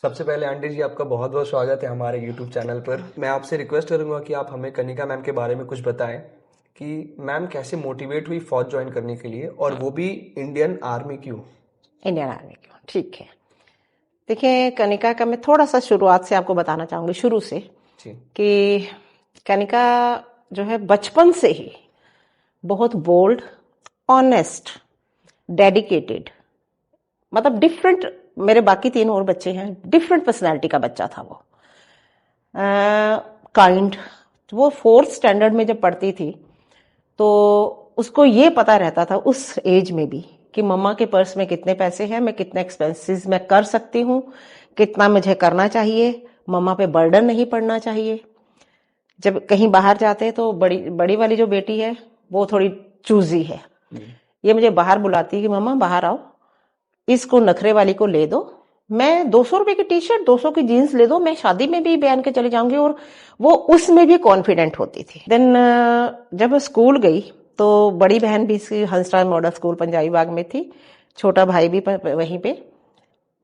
सबसे पहले आंटी जी आपका बहुत बहुत स्वागत है हमारे यूट्यूब चैनल पर। मैं आपसे रिक्वेस्ट करूंगा कि आप हमें कनिका मैम के बारे में कुछ बताएं कि मैम कैसे मोटिवेट हुई फौज ज्वाइन करने के लिए, और वो भी इंडियन आर्मी क्यों। इंडियन आर्मी क्यों? ठीक है। देखिए, कनिका का मैं थोड़ा सा शुरुआत से आपको बताना चाहूंगी, शुरू से, जी। कि कनिका जो है बचपन से ही बहुत बोल्ड, ऑनेस्ट, डेडिकेटेड, मतलब डिफरेंट, मेरे बाकी 3 और बच्चे हैं, डिफरेंट पर्सनैलिटी का बच्चा था वो। काइंड। वो 4th स्टैंडर्ड में जब पढ़ती थी तो उसको ये पता रहता था उस एज में भी कि मम्मा के पर्स में कितने पैसे हैं, मैं कितने एक्सपेंसेस मैं कर सकती हूँ, कितना मुझे करना चाहिए, मम्मा पे बर्डन नहीं पड़ना चाहिए। जब कहीं बाहर जाते तो बड़ी बड़ी वाली जो बेटी है वो थोड़ी चूजी है। ये मुझे बाहर बुलाती है कि मम्मा बाहर आओ, इसको नखरे वाली को ले दो, मैं 200 रुपए की टी शर्ट 200 की जीन्स ले दो, मैं शादी में भी पहन के चली जाऊंगी। और वो उसमें भी कॉन्फिडेंट होती थी। देन जब वो स्कूल गई तो बड़ी बहन भी हंसराज मॉडल स्कूल पंजाबी बाग में थी, छोटा भाई भी वहीं पे।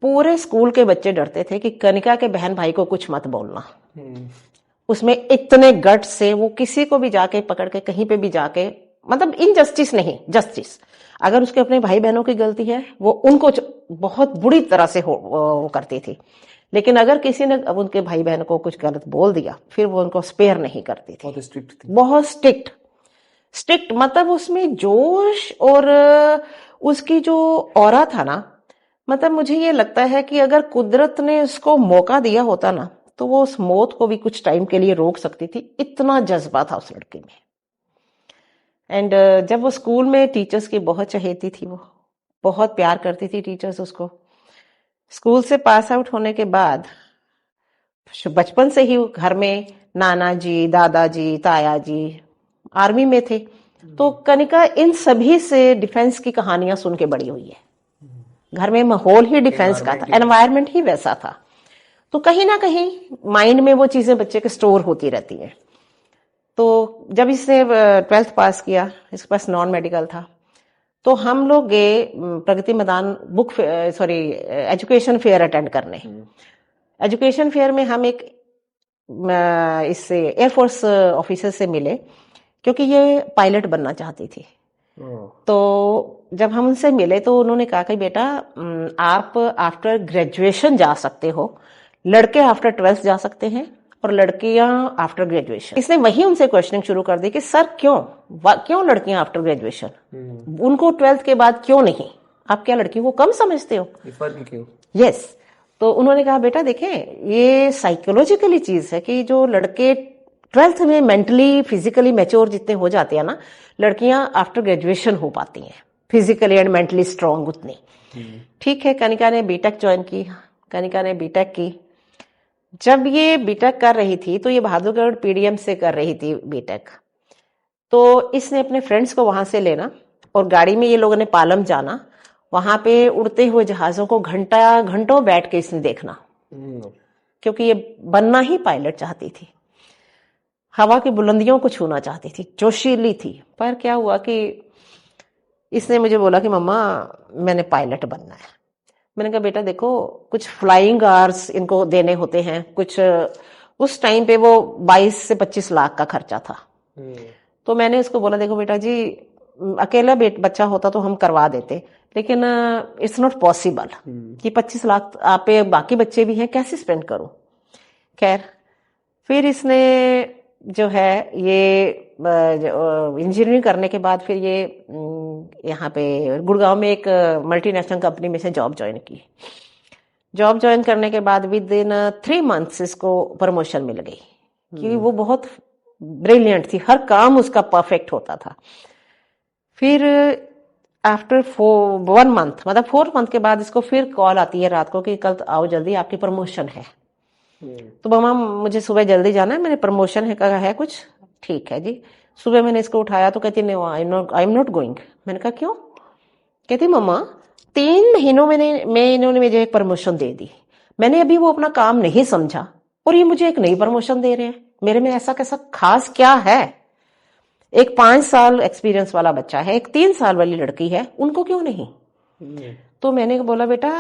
पूरे स्कूल के बच्चे डरते थे कि कनिका के बहन भाई को कुछ मत बोलना। उसमें इतने गट से वो किसी को भी जाके पकड़ के कहीं पे भी जाके, मतलब इनजस्टिस नहीं, जस्टिस। अगर उसके अपने भाई बहनों की गलती है वो उनको बहुत बुरी तरह से वो करती थी, लेकिन अगर किसी ने अब उनके भाई बहन को कुछ गलत बोल दिया फिर वो उनको स्पेयर नहीं करती थी। बहुत स्ट्रिक्ट थी। बहुत स्ट्रिक्ट। स्ट्रिक्ट मतलब उसमें जोश और उसकी जो ऑरा था ना, मतलब मुझे ये लगता है कि अगर कुदरत ने उसको मौका दिया होता ना तो वो उस मौत को भी कुछ टाइम के लिए रोक सकती थी, इतना जज्बा था उस लड़की में। एंड जब वो स्कूल में टीचर्स की बहुत चहेती थी, वो बहुत प्यार करती थी टीचर्स उसको। स्कूल से पास आउट होने के बाद बचपन से ही घर में नाना जी, दादाजी, ताया जी आर्मी में थे, तो कनिका इन सभी से डिफेंस की कहानियां सुन के बड़ी हुई है। घर में माहौल ही डिफेंस का था, एनवायरमेंट ही वैसा था, तो कहीं ना कहीं माइंड में वो चीजें बच्चे के स्टोर होती रहती हैं। तो जब इसने 12th पास किया, इसके पास नॉन मेडिकल था, तो हम लोग गए Pragati Maidan education fair attend करने। एजुकेशन फेयर में हम एक इससे एयरफोर्स ऑफिसर से मिले, क्योंकि ये पायलट बनना चाहती थी। तो जब हम उनसे मिले तो उन्होंने कहा कि बेटा आप आफ्टर ग्रेजुएशन जा सकते हो, लड़के आफ्टर 12th जा सकते हैं और लड़कियां आफ्टर ग्रेजुएशन। इसने वही उनसे क्वेश्चनिंग शुरू कर दी कि सर क्यों लड़कियां आफ्टर ग्रेजुएशन, उनको 12th के बाद क्यों नहीं, आप क्या लड़कियों को कम समझते हो? क्यों? यस। तो उन्होंने कहा बेटा देखें, ये साइकोलॉजिकली चीज है कि जो लड़के 12th में मेंटली फिजिकली मैच्योर जितने हो जाते हैं ना, लड़कियां आफ्टर ग्रेजुएशन हो पाती हैं फिजिकली एंड मेंटली स्ट्रांग उतनी। ठीक है, कनिका ने बीटेक ज्वाइन की, कनिका ने बीटेक की। जब ये बीटेक कर रही थी तो ये बहादुरगढ़ पीडीएम से कर रही थी बीटेक, तो इसने अपने फ्रेंड्स को वहां से लेना और गाड़ी में ये लोगों ने पालम जाना, वहां पे उड़ते हुए जहाजों को घंटों बैठ के इसने देखना, क्योंकि ये बनना ही पायलट चाहती थी, हवा की बुलंदियों को छूना चाहती थी, जोशीली थी। पर क्या हुआ कि इसने मुझे बोला कि मम्मा मैंने पायलट बनना है। मैंने कहा बेटा देखो, कुछ फ्लाइंग आवर्स इनको देने होते हैं, कुछ उस टाइम पे वो 22 से 25 लाख का खर्चा था। तो मैंने उसको बोला देखो बेटा जी, अकेला बच्चा होता तो हम करवा देते, लेकिन इट्स नॉट पॉसिबल कि 25 लाख आप पे बाकी बच्चे भी हैं, कैसे स्पेंड करूं। खैर, फिर इसने जो है ये इंजीनियरिंग करने के बाद फिर ये यहाँ पे गुड़गांव में एक मल्टीनेशनल कंपनी में से जॉब ज्वाइन की। जॉब ज्वाइन करने के बाद विद इन 3 months इसको प्रमोशन मिल गई, क्योंकि वो बहुत ब्रिलियंट थी, हर काम उसका परफेक्ट होता था। फिर आफ्टर 1 month, मतलब 4th month के बाद इसको फिर कॉल आती है रात को कि कल आओ जल्दी, आपकी प्रमोशन है। तो मामा मुझे सुबह जल्दी जाना है, मैंने प्रमोशन है कहा है कुछ, ठीक है जी। सुबह मैंने इसको उठाया तो कहती नहीं, आई एम नॉट गोइंग। मैंने कहा क्यों? कहती मम्मा 3 महीनों में इन्होंने मुझे एक प्रमोशन दे दी, मैंने अभी वो अपना काम नहीं समझा और ये मुझे एक नई प्रमोशन दे रहे हैं, मेरे में ऐसा कैसा खास क्या है? एक 5 साल एक्सपीरियंस वाला बच्चा है, एक 3 साल वाली लड़की है, उनको क्यों नहीं? तो मैंने बोला बेटा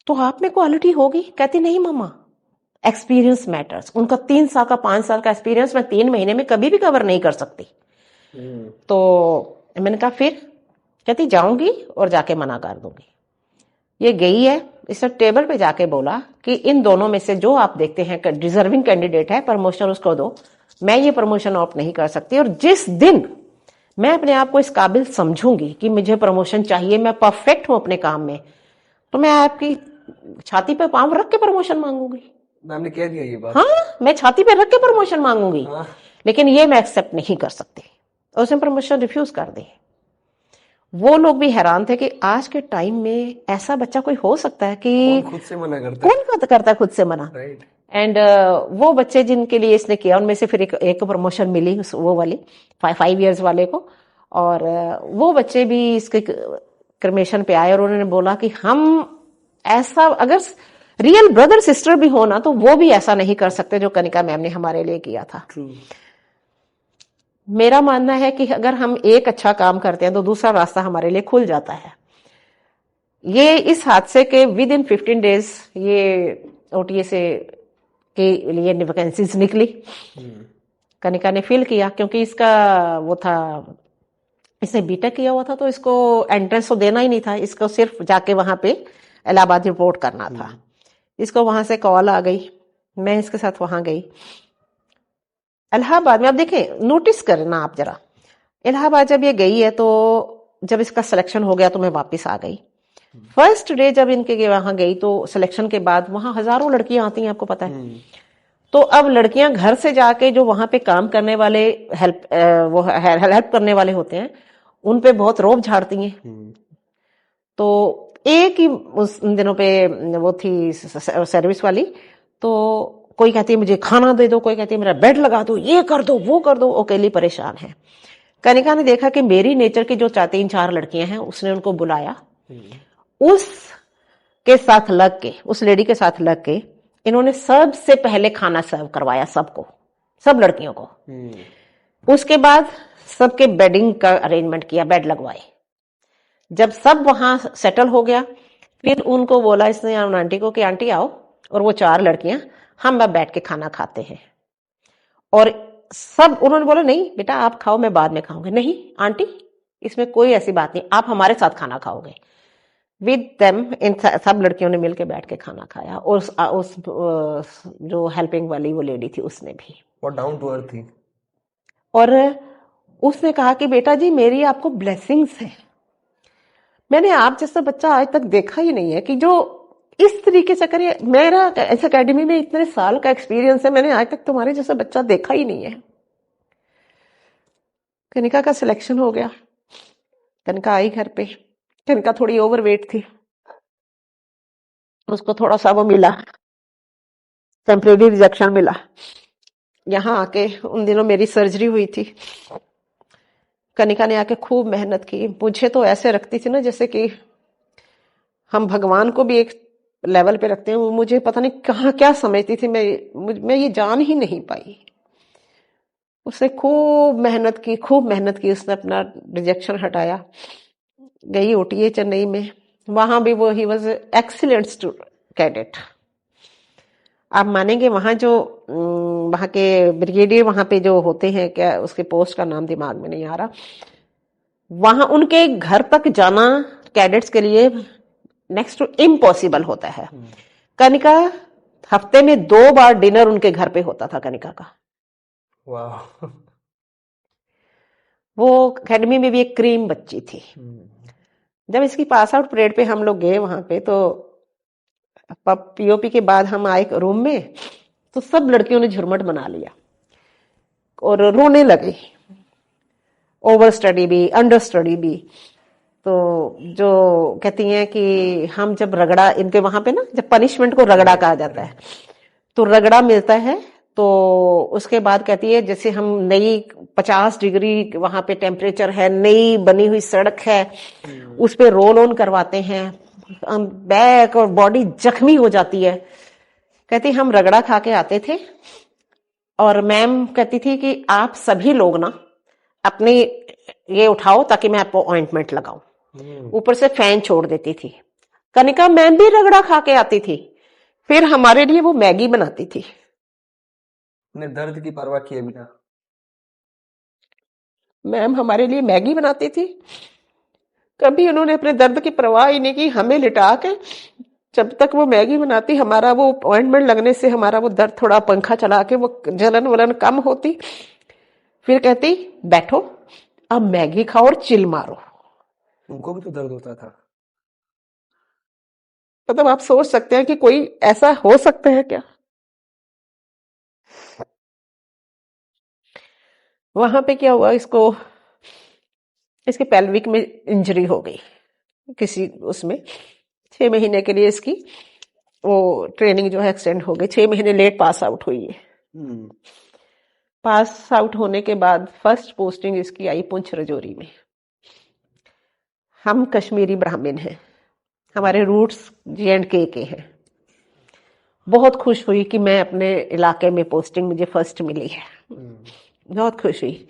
तो आप में क्वालिटी होगी? कहती नहीं मम्मा, एक्सपीरियंस मैटर्स। उनका 3 साल का 5 साल का एक्सपीरियंस मैं 3 महीने में कभी भी कवर नहीं कर सकती। तो मैंने कहा फिर? कहती जाऊंगी और जाके मना कर दूंगी। ये गई है, इसने टेबल पे जाके बोला कि इन दोनों में से जो आप देखते हैं डिजर्विंग कैंडिडेट है, प्रमोशन उसको दो, मैं ये प्रमोशन ऑप्ट नहीं कर सकती। और जिस दिन मैं अपने आप को इस काबिल समझूंगी कि मुझे प्रमोशन चाहिए, मैं परफेक्ट हूं अपने काम में, तो मैं आपकी छाती पे पांव रख के प्रमोशन मांगूंगी। मैम ने कह दिया ये बात? हाँ, मैं छाती पे रख के प्रमोशन मांगूंगी। हाँ। लेकिन ये मैं एक्सेप्ट नहीं कर सकती। और उसने प्रमोशन रिफ्यूज कर दी। वो लोग भी हैरान थे कि आज के टाइम में ऐसा बच्चा कोई हो सकता है कि कौन खुद से मना करता है? कौन करता है खुद से मना? राइट। एंड वो बच्चे जिनके लिए इसने किया, उनमें से फिर एक प्रमोशन मिली वो वाली 5 इयर्स वाले को। और वो बच्चे भी इसके क्रमेशन पे आए और उन्होंने बोला कि हम ऐसा, अगर रियल ब्रदर सिस्टर भी हो ना, तो वो भी ऐसा नहीं कर सकते जो कनिका मैम ने हमारे लिए किया था। ट्रू। मेरा मानना है कि अगर हम एक अच्छा काम करते हैं तो दूसरा रास्ता हमारे लिए खुल जाता है। ये इस हादसे के विद इन 15 डेज ये ओटीए से के लिए वैकेंसीज निकली। कनिका ने फिल किया क्योंकि इसका वो था, इसने बीटेक किया हुआ था, तो इसको एंट्रेंस तो देना ही नहीं था, इसको सिर्फ जाके वहां पे इलाहाबाद रिपोर्ट करना था। इसको वहां से कॉल आ गई, मैं इसके साथ वहां गई इलाहाबाद में। अब देखें, नोटिस करना आप जरा, इलाहाबाद जब ये गई है तो जब इसका सिलेक्शन हो गया तो मैं वापस आ गई। फर्स्ट डे जब इनके वहां गई तो सिलेक्शन के बाद वहां हजारों लड़कियां आती हैं, आपको पता है। तो अब लड़कियां घर से जाके जो वहां पे काम करने वाले हेल्प करने वाले होते हैं, उन पे बहुत रोब झाड़ती हैं। तो एक ही उस दिनों पे वो थी सर्विस वाली, तो कोई कहती है मुझे खाना दे दो, कोई कहती है मेरा बेड लगा दो, ये कर दो वो कर दो, अकेली परेशान है। कनिका ने देखा कि मेरी नेचर की जो 3-4 लड़कियां हैं, उसने उनको बुलाया, उसके साथ लग के, उस लेडी के साथ लग के इन्होंने सबसे पहले खाना सर्व करवाया सबको, सब लड़कियों को। उसके बाद सबके बेडिंग का अरेंजमेंट किया, बेड लगवाए। जब सब वहां सेटल हो गया, फिर उनको बोला इसने आंटी को कि आंटी आओ, और वो 4 लड़कियां हम अब बैठ के खाना खाते हैं। और सब उन्होंने बोला नहीं बेटा आप खाओ, मैं बाद में खाऊंगी। नहीं आंटी, इसमें कोई ऐसी बात नहीं, आप हमारे साथ खाना खाओगे। विद देम, इन सब लड़कियों ने मिलकर बैठ के खाना खाया। और उस जो हेल्पिंग वाली वो लेडी थी उसने भी, और डाउन टू अर्थ थी। और उसने कहा कि बेटा जी मेरी आपको ब्लेसिंग्स है, मैंने आप जैसा बच्चा आज तक देखा ही नहीं है कि जो इस तरीके से करिए। मेरा इस एकेडमी में इतने साल का एक्सपीरियंस है, मैंने आज तक तुम्हारे जैसा बच्चा देखा ही नहीं है। कनिका का सिलेक्शन हो गया, कनिका आई घर पे। कनिका थोड़ी ओवरवेट थी, उसको थोड़ा सा वो मिला, टेम्परेरी रिजेक्शन मिला। यहाँ आके उन दिनों मेरी सर्जरी हुई थी, कनिका ने आके खूब मेहनत की। मुझे तो ऐसे रखती थी ना जैसे कि हम भगवान को भी एक लेवल पे रखते हैं। मुझे पता नहीं कहाँ क्या समझती थी, मैं ये जान ही नहीं पाई। उसने खूब मेहनत की, खूब मेहनत की, उसने अपना रिजेक्शन हटाया। गई ओटीए चेन्नई में, वहां भी वो ही वॉज एक्सीलेंट कैडेट। आप मानेंगे वहां जो वहां के ब्रिगेडियर वहां पे जो होते हैं, क्या उसके पोस्ट का नाम दिमाग में नहीं आ रहा, वहां उनके घर तक जाना कैडेट्स के लिए नेक्स्ट टू इम्पॉसिबल होता है। कनिका हफ्ते में 2 बार डिनर उनके घर पे होता था कनिका का। वाह। वो अकेडमी में भी एक क्रीम बच्ची थी। जब इसकी पास आउट परेड पे हम लोग गए वहां पे, तो पीओपी के बाद हम आए रूम में, तो सब लड़कियों ने झुरमट बना लिया और रोने लगे, ओवर स्टडी भी अंडर स्टडी भी। तो जो कहती हैं कि हम जब रगड़ा, इनके वहां पे ना जब पनिशमेंट को रगड़ा कहा जाता है, तो रगड़ा मिलता है, तो उसके बाद कहती है जैसे हम नई 50 डिग्री वहां पे टेम्परेचर है, नई बनी हुई सड़क है, उस पे रोल ऑन करवाते हैं, बैक और बॉडी जख्मी हो जाती है। कहती हम रगड़ा खा के आते थे, और मैम कहती थी कि आप सभी लोग ना अपनी ये उठाओ ताकि मैं आपको ऑइंटमेंट लगाऊं। ऊपर से फैन छोड़ देती थी, कनिका मैम भी रगड़ा खा के आती थी, फिर हमारे लिए वो मैगी बनाती थी। ने दर्द की परवाह किए बिना। मैम हमारे लिए मैगी बनाती थी, कभी उन्होंने अपने दर्द की परवाह ही नहीं की। हमें लिटा के जब तक वो मैगी बनाती, हमारा वो ऑइंटमेंट लगने से हमारा वो दर्द, थोड़ा पंखा चला के वो जलन वलन कम होती, फिर कहती बैठो अब मैगी खाओ और चिल मारो। उनको भी तो दर्द होता था। मतलब आप सोच सकते हैं कि कोई ऐसा हो सकता है क्या। वहां पे क्या हुआ, इसके पेल्विक में इंजरी हो गई किसी उसमें। 6 महीने के लिए इसकी वो ट्रेनिंग जो है एक्सटेंड हो गई, 6 महीने लेट पास आउट हुई है। पास आउट होने के बाद फर्स्ट पोस्टिंग इसकी आई पुंछ राजौरी में। हम कश्मीरी ब्राह्मण हैं, हमारे रूट्स J&K के हैं। बहुत खुश हुई कि मैं अपने इलाके में पोस्टिंग मुझे फर्स्ट मिली है, बहुत खुश हुई।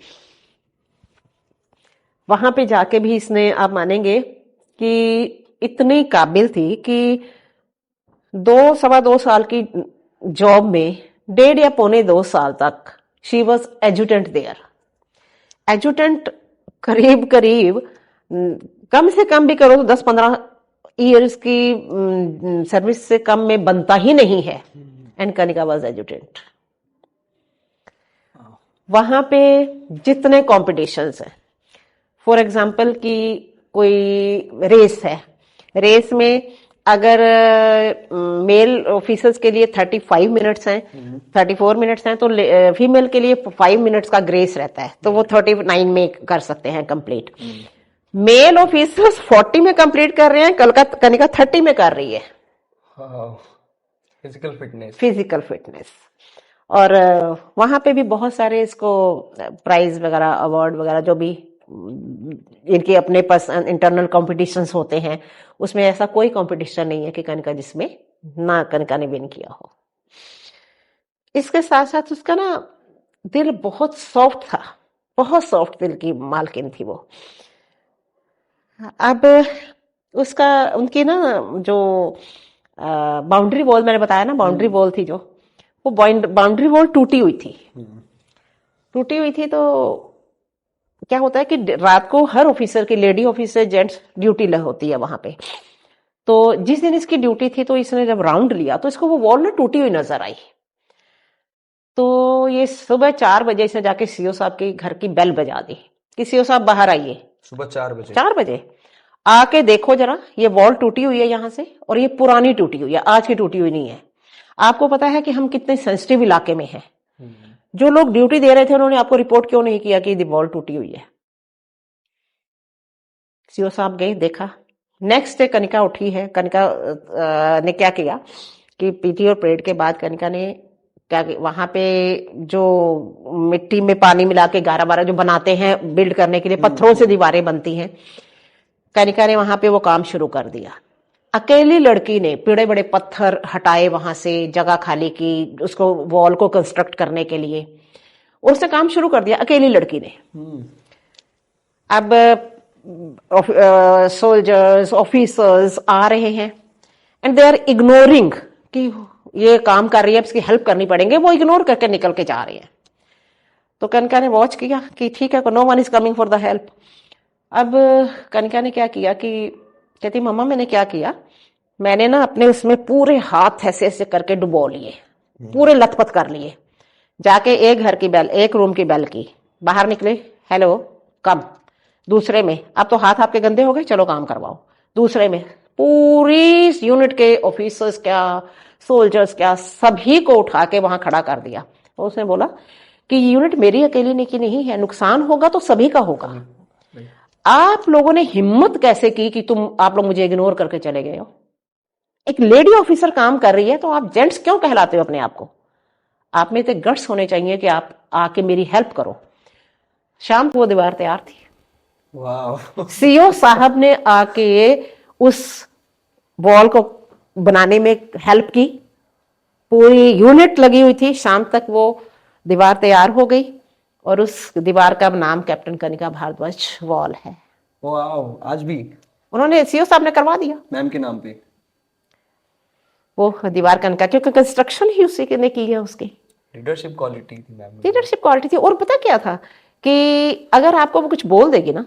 वहां पे जाके भी इसने, आप मानेंगे कि इतनी काबिल थी कि 2 सवा 2 साल की जॉब में 1.5 या पौने 2 साल तक she was adjutant there. Adjutant करीब करीब कम से कम भी करो तो 10-15 ईयर्स की सर्विस से कम में बनता ही नहीं है। And Kanika was एजुटेंट। वहां पे जितने कॉम्पिटिशन्स हैं, फॉर एग्जाम्पल कि कोई रेस है, रेस में अगर मेल ऑफिसर्स के लिए 35 मिनट्स हैं, 34 मिनट्स हैं, तो फीमेल के लिए 5 मिनट्स का ग्रेस रहता है, तो वो 39 में कर सकते हैं कंप्लीट। मेल ऑफिसर्स 40 में कंप्लीट कर रहे हैं, कनिका 30 में कर रही है। Physical fitness. और वहां पे भी बहुत सारे इसको प्राइज वगैरह, अवार्ड वगैरह जो भी इनके अपने पास इंटरनल कॉम्पिटिशन्स होते हैं, उसमें ऐसा कोई कंपटीशन नहीं है कि कनिका जिसमें ना कनिका ने विन किया हो। इसके साथ साथ उसका ना दिल बहुत सॉफ्ट था, बहुत सॉफ्ट दिल की मालकिन थी वो। अब उसका, उनकी ना जो बाउंड्री वॉल, मैंने बताया ना बाउंड्री वॉल थी जो, वो बाउंड्री वॉल टूटी हुई थी। टूटी हुई थी तो क्या होता है कि रात को हर ऑफिसर की, लेडी ऑफिसर जेंट्स ड्यूटी होती है वहां पे। तो जिस दिन इसकी ड्यूटी थी तो इसने जब राउंड लिया तो इसको वो वॉल ना टूटी हुई नजर आई। तो ये सुबह 4 बजे इसने जाके सीओ साहब के घर की बेल बजा दी कि सीओ साहब बाहर आइए। सुबह 4 बजे? 4 बजे आके देखो जरा, ये वॉल टूटी हुई है यहाँ से, और ये पुरानी टूटी हुई है, आज की टूटी हुई नहीं है। आपको पता है कि हम कितने सेंसिटिव इलाके में हैं। जो लोग ड्यूटी दे रहे थे उन्होंने आपको रिपोर्ट क्यों नहीं किया कि वॉल टूटी हुई है। सीओ साहब गए, देखा। नेक्स्ट डे कनिका उठी है। कनिका ने क्या किया कि पीटी और परेड के बाद कनिका ने क्या, वहां पे जो मिट्टी में पानी मिला के 11-12 जो बनाते हैं बिल्ड करने के लिए, पत्थरों से दीवारें बनती हैं, कनिका ने वहां पे वो काम शुरू कर दिया। अकेली लड़की ने बड़े बड़े पत्थर हटाए वहां से, जगह खाली की उसको वॉल को कंस्ट्रक्ट करने के लिए, उसने काम शुरू कर दिया अकेली लड़की ने। अब सोल्जर्स, ऑफिसर्स आ रहे हैं एंड दे आर इग्नोरिंग कि ये काम कर रही है, इसकी हेल्प करनी पड़ेंगे, वो इग्नोर करके निकल के जा रहे हैं। तो कनिका ने वॉच किया कि ठीक है, no one is coming for the help. अब कनिका ने क्या किया कि कहती मम्मा मैंने क्या किया, मैंने ना अपने उसमें पूरे हाथ ऐसे ऐसे करके डुबो लिए, पूरे लथपथ कर लिए। जाके एक घर की बेल, एक रूम की बेल की, बाहर निकले, हेलो कम। दूसरे में, अब तो हाथ आपके गंदे हो गए, चलो काम करवाओ। दूसरे में पूरी यूनिट के ऑफिसर्स क्या, सोल्जर्स क्या, सभी को उठा के वहां खड़ा कर दिया। और उसने बोला कि यूनिट मेरी अकेली की नहीं है, नुकसान होगा तो सभी का होगा। आप लोगों ने हिम्मत कैसे की कि आप लोग मुझे इग्नोर करके चले गए हो। एक लेडी ऑफिसर काम कर रही है तो आप जेंट्स क्यों कहलाते हो अपने आप को। आप में इतने गट्स होने चाहिए कि आप आके मेरी हेल्प करो। शाम को वो दीवार तैयार थी। वाह। सीओ साहब ने आके उस वॉल को बनाने में हेल्प की, पूरी यूनिट लगी हुई थी। शाम तक वो दीवार तैयार हो गई और उस दीवार का नाम कैप्टन कनिका भारद्वाज वॉल है। वाह, आज भी उन्होंने, सीओ साहब ने करवा दिया मैम के नाम पे। वो दीवार कनका, क्योंकि कंस्ट्रक्शन ही उसी ने की है उसकी। लीडरशिप क्वालिटी थी मैम। लीडरशिप क्वालिटी थी। और पता क्या था कि अगर आपको वो कुछ बोल देगी ना,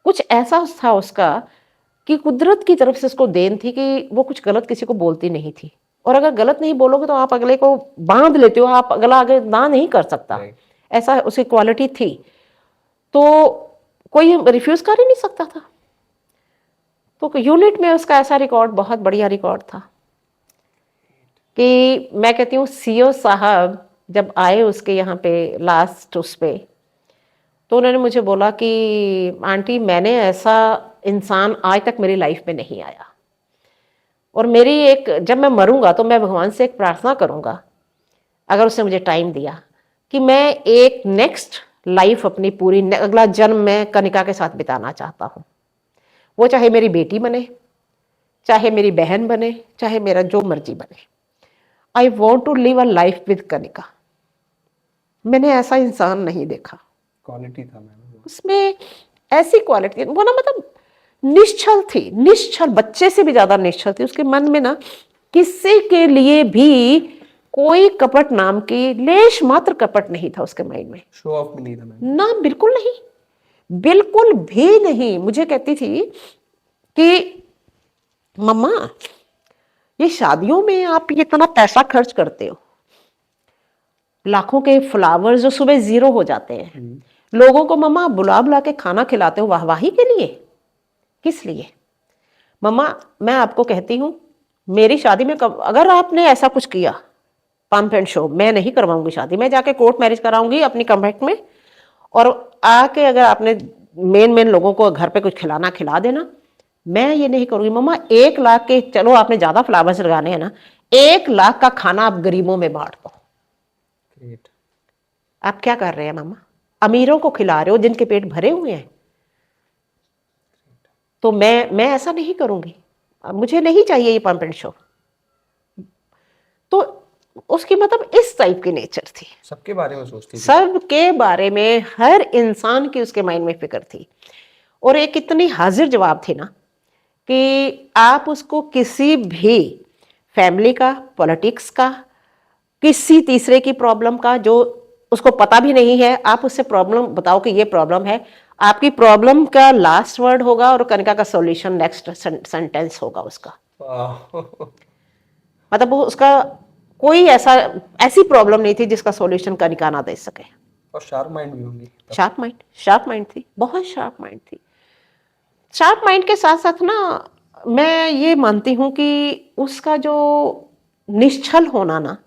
कुछ ऐसा था उसका कि कुदरत की तरफ से उसको देन थी कि वो कुछ गलत किसी को बोलती नहीं थी। और अगर गलत नहीं बोलोगे तो आप अगले को बांध लेते हो, आप अगला आगे ना नहीं कर सकता। ऐसा उसकी क्वालिटी थी, तो कोई रिफ्यूज कर ही नहीं सकता था। तो यूनिट में उसका ऐसा रिकॉर्ड, बहुत बढ़िया रिकॉर्ड था कि मैं कहती हूँ सीओ साहब जब आए उसके यहाँ पे लास्ट उस पे, तो उन्होंने मुझे बोला कि आंटी मैंने ऐसा इंसान आज तक मेरी लाइफ में नहीं आया, और मेरी एक, जब मैं मरूंगा तो मैं भगवान से एक प्रार्थना करूंगा, अगर उसने मुझे टाइम दिया, कि मैं एक नेक्स्ट लाइफ अपनी पूरी, अगला जन्म मैं कनिका के साथ बिताना चाहता हूँ। वो चाहे मेरी बेटी बने, चाहे मेरी बहन बने, चाहे मेरा जो मर्जी बने, I want to live a life with Kanika. मैंने ऐसा इंसान नहीं देखा। क्वालिटी था मैम उसमें, ऐसी क्वालिटी वो ना, मतलब निश्चल थी, निश्चल, बच्चे से भी ज्यादा निश्चल थी। उसके मन में ना किसी के लिए भी कोई कपट नाम की लेश मात्र कपट नहीं था उसके माइंड में। शो ऑफ भी नहीं था मैम। ना, बिल्कुल नहीं, बिल्कुल भी नहीं। मुझे कहती थी कि मम्मा ये शादियों में आप ये इतना पैसा खर्च करते हो, लाखों के फ्लावर्स जो सुबह जीरो हो जाते हैं, लोगों को मम्मा बुला बुला के खाना खिलाते हो, वाहवाही के लिए, किस लिए? मम्मा मैं आपको कहती हूं, मेरी शादी में अगर आपने ऐसा कुछ किया, पंप एंड शो, मैं नहीं करवाऊंगी शादी, मैं जाके कोर्ट मैरिज कराऊंगी अपनी कॉन्ट्रैक्ट में, और आके अगर आपने मेन लोगों को घर पे कुछ खिलाना खिला देना, मैं ये नहीं करूंगी। मम्मा 1 लाख के, चलो आपने ज्यादा फ्लावर्स लगाने हैं ना, 1 लाख का खाना आप गरीबों में बांट दो। आप क्या कर रहे हैं मम्मा? अमीरों को खिला रहे हो जिनके पेट भरे हुए हैं। तो मैं ऐसा नहीं करूंगी, मुझे नहीं चाहिए ये पंप एंड शो। तो उसकी मतलब इस टाइप की नेचर थी, सबके बारे में सोचती थी, सबके बारे में, हर इंसान की उसके माइंड में फिक्र थी। और एक इतनी हाजिर जवाब थी ना कि आप उसको किसी भी फैमिली का, पॉलिटिक्स का, किसी तीसरे की प्रॉब्लम का जो उसको पता भी नहीं है, आप उससे प्रॉब्लम बताओ कि ये प्रॉब्लम है, आपकी प्रॉब्लम का लास्ट वर्ड होगा और कनिका का सॉल्यूशन नेक्स्ट सेंटेंस होगा उसका। मतलब वो उसका कोई ऐसी प्रॉब्लम नहीं थी जिसका सॉल्यूशन कनिका ना दे सके। और शार्प माइंड भी होंगी। शार्प माइंड थी, बहुत शार्प माइंड थी। शार्प माइंड के साथ साथ ना, मैं ये मानती हूं कि उसका जो निश्चल होना ना,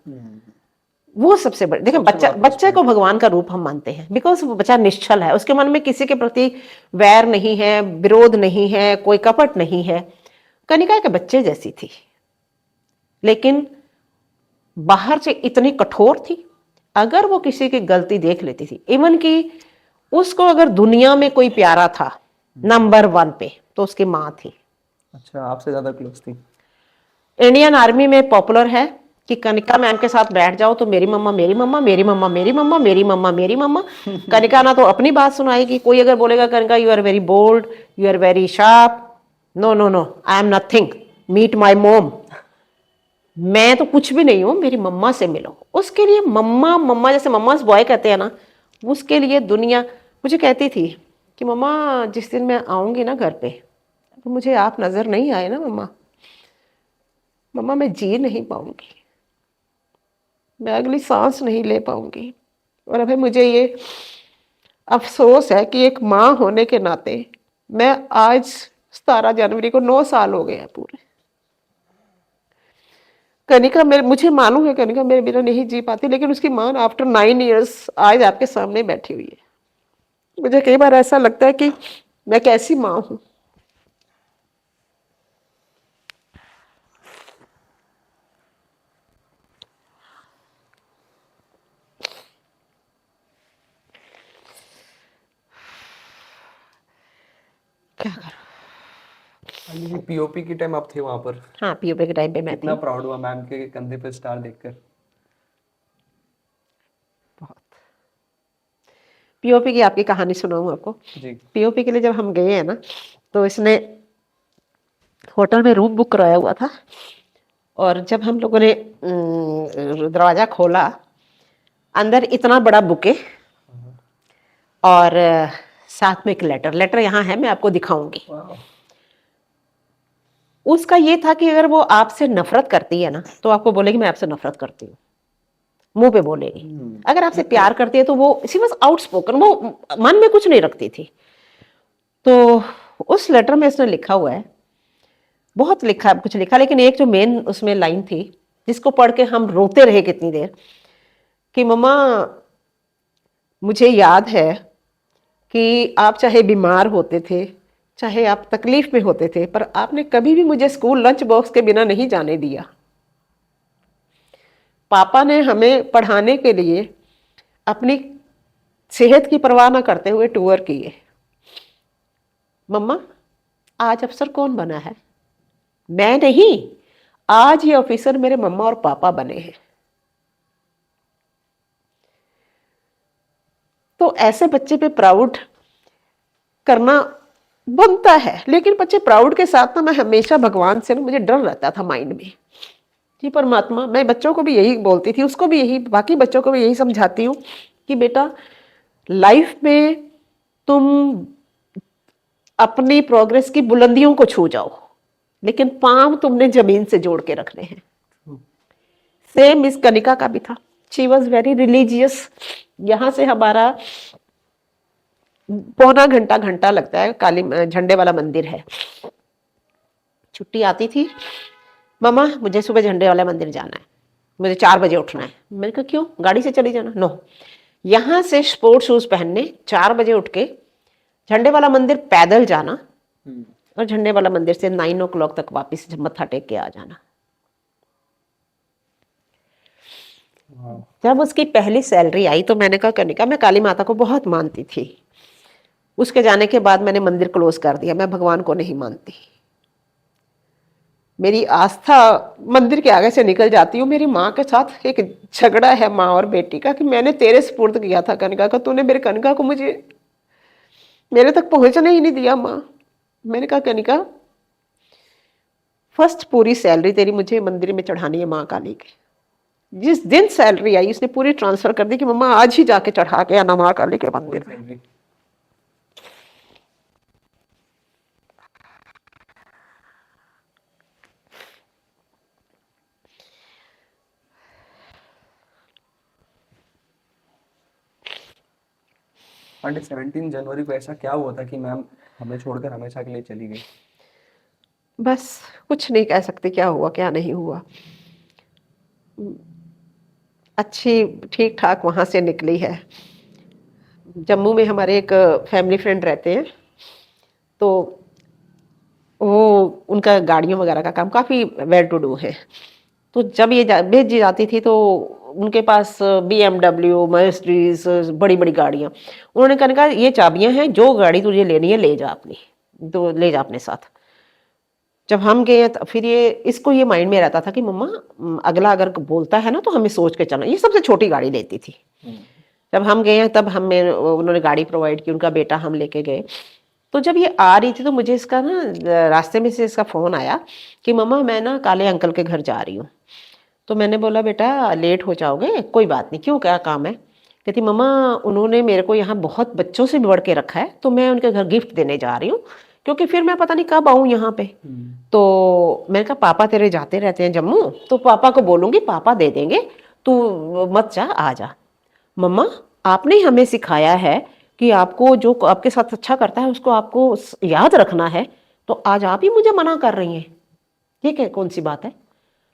वो सबसे बड़े, देखिए बच्चे को भगवान का रूप हम मानते हैं, बिकॉज वो बच्चा निश्चल है, उसके मन में किसी के प्रति वैर नहीं है, विरोध नहीं है, कोई कपट नहीं है। कनिका के बच्चे जैसी थी, लेकिन बाहर से इतनी कठोर थी। अगर वो किसी की गलती देख लेती थी, इवन कि उसको अगर दुनिया में कोई प्यारा था नंबर 1 पे, तो उसकी माँ थी। अच्छा, आपसे ज्यादा क्लोज थी। इंडियन आर्मी में पॉपुलर है कि कनिका मैम के साथ बैठ जाओ तो मेरी मम्मा मेरी मम्मा, मेरी मम्मा मेरी मम्मा, मेरी मम्मा मेरी मम्मा। कनिका ना तो अपनी बात सुनाएगी, कोई अगर बोलेगा Kanika you are very bold, you are very sharp, no no no, I am nothing, meet my mom, मैं तो कुछ भी नहीं हूं, मेरी मम्मा से मिलो। उसके लिए मम्मा, मम्मा जैसे मम्मास बॉय कहते हैं ना, उसके लिए दुनिया। मुझे कहती थी कि मम्मा जिस दिन मैं आऊंगी ना घर पे, तो मुझे आप नजर नहीं आए ना मम्मा, मम्मा मैं जी नहीं पाऊंगी, मैं अगली सांस नहीं ले पाऊंगी। और अभी मुझे ये अफसोस है कि एक माँ होने के नाते, मैं आज 17 जनवरी को 9 साल हो गए हैं पूरे। कनिका मुझे मालूम है कनिका मेरे बिना नहीं जी पाती, लेकिन उसकी माँ आफ्टर 9 इयर्स आज आपके सामने बैठी हुई है। मुझे कई बार ऐसा लगता है कि मैं कैसी माँ हूं। क्या करूं? पीओपी के टाइम आप थे वहां पर? हाँ, पीओपी के टाइम पे मैं थी। कितना प्राउड हुआ मैम के कंधे पे स्टार देखकर? बहुत। पीओपी की आपकी कहानी सुनाऊं आपको जी। पीओपी के लिए जब हम गए हैं ना, तो इसने होटल में रूम बुक कराया हुआ था, और जब हम लोगों ने दरवाजा खोला, अंदर इतना बड़ा बुके और साथ में एक लेटर यहाँ है, मैं आपको दिखाऊंगी। उसका ये था कि अगर वो आपसे नफरत करती है ना तो आपको बोलेगी मैं आपसे नफरत करती हूँ, मुंह पे बोलेगी। अगर आपसे प्यार करती है तो वो शी वाज आउटस्पोकन, वो मन में कुछ नहीं रखती थी। तो उस लेटर में इसने लिखा हुआ है, बहुत लिखा, कुछ लिखा, लेकिन एक जो मेन उसमें लाइन थी जिसको पढ़ के हम रोते रहे कितनी देर, कि मम्मा मुझे याद है कि आप चाहे बीमार होते थे, चाहे आप तकलीफ में होते थे, पर आपने कभी भी मुझे स्कूल लंच बॉक्स के बिना नहीं जाने दिया। पापा ने हमें पढ़ाने के लिए अपनी सेहत की परवाह न करते हुए टूर किए। मम्मा आज अफसर कौन बना है? मैं नहीं, आज ये ऑफिसर मेरे मम्मा और पापा बने हैं। तो ऐसे बच्चे पे प्राउड करना बनता है, लेकिन बच्चे प्राउड के साथ ना, मैं हमेशा भगवान से ना, मुझे डर रहता था माइंड में कि परमात्मा, मैं बच्चों को भी यही बोलती थी, उसको भी यही, बाकी बच्चों को भी यही समझाती हूँ कि बेटा लाइफ में तुम अपनी प्रोग्रेस की बुलंदियों को छू जाओ, लेकिन पांव तुमने जमीन से जोड़ के रखने हैं। सेम मिस कनिका का भी था, शी वॉज वेरी रिलीजियस। यहां से हमारा पौना घंटा लगता है, काली झंडे वाला मंदिर है। छुट्टी आती थी, मम्मा मुझे सुबह झंडे वाला मंदिर जाना है, मुझे 4 बजे उठना है। मैंने कहा क्यों, गाड़ी से चली जाना? नो, यहां से स्पोर्ट्स शूज पहनने 4 बजे उठ के झंडे वाला मंदिर पैदल जाना और झंडे वाला मंदिर से 9 o'clock तक वापस मत्था टेक के आ जाना। जब उसकी पहली सैलरी आई तो मैंने कहा कनिका, मैं काली माता को बहुत मानती थी, उसके जाने के बाद मैंने मंदिर क्लोज कर दिया, मैं भगवान को नहीं मानती। मेरी आस्था मंदिर के आगे से निकल जाती हूँ। मेरी माँ के साथ एक झगड़ा है माँ और बेटी का कि मैंने तेरे सुपुर्द किया था कनिका को, तूने मेरे कनिका को मुझे मेरे तक पहुंचने ही नहीं दिया माँ। मैंने कहा कनिका, फर्स्ट पूरी सैलरी तेरी मुझे मंदिर में चढ़ानी है माँ काली के। जिस दिन सैलरी आई उसने पूरी ट्रांसफर कर दी कि मम्मा आज ही जाके चढ़ा के आना माँ काली के मंदिर में। आंटी 17 जनवरी को ऐसा क्या हुआ था कि मैम हमें छोड़कर हमेशा के लिए चली गई? बस कुछ नहीं कह सकते क्या हुआ क्या नहीं हुआ। अच्छी ठीक ठाक वहाँ से निकली है। जम्मू में हमारे एक फैमिली फ्रेंड रहते हैं, तो वो उनका गाड़ियों वगैरह का काम काफ़ी वेल टू डू है। तो जब ये भेजी जाती थी तो उनके पास BMW, मर्सिडीज, बड़ी बड़ी गाड़ियाँ। उन्होंने कहा ये चाबियाँ हैं, जो गाड़ी तुझे लेनी है ले जा अपनी, तो ले जा अपने साथ। जब हम गए तो फिर इसको ये माइंड में रहता था कि मम्मा अगला अगर बोलता है ना तो हमें सोच के चलना। ये सबसे छोटी गाड़ी लेती थी। जब हम गए तब हमें उन्होंने गाड़ी प्रोवाइड की, उनका बेटा हम लेके गए। तो जब ये आ रही थी तो मुझे इसका ना रास्ते में से इसका फ़ोन आया कि मम्मा मैं ना काले अंकल के घर जा रही हूँ। तो मैंने बोला बेटा लेट हो जाओगे, कोई बात नहीं, क्यों क्या काम है? कहती मम्मा उन्होंने मेरे को यहाँ बहुत बच्चों से बिगड़ के रखा है, तो मैं उनके घर गिफ्ट देने जा रही हूँ, क्योंकि फिर मैं पता नहीं कब आऊँ यहाँ पे। तो मैंने कहा पापा तेरे जाते रहते हैं जम्मू, तो पापा को बोलूँगी पापा दे देंगे, तू मत जा, आ जा। मम्मा आपने हमें सिखाया है कि आपको जो आपके साथ अच्छा करता है उसको आपको याद रखना है, तो आज आप ही मुझे मना कर रही हैं, ठीक है कौन सी बात है?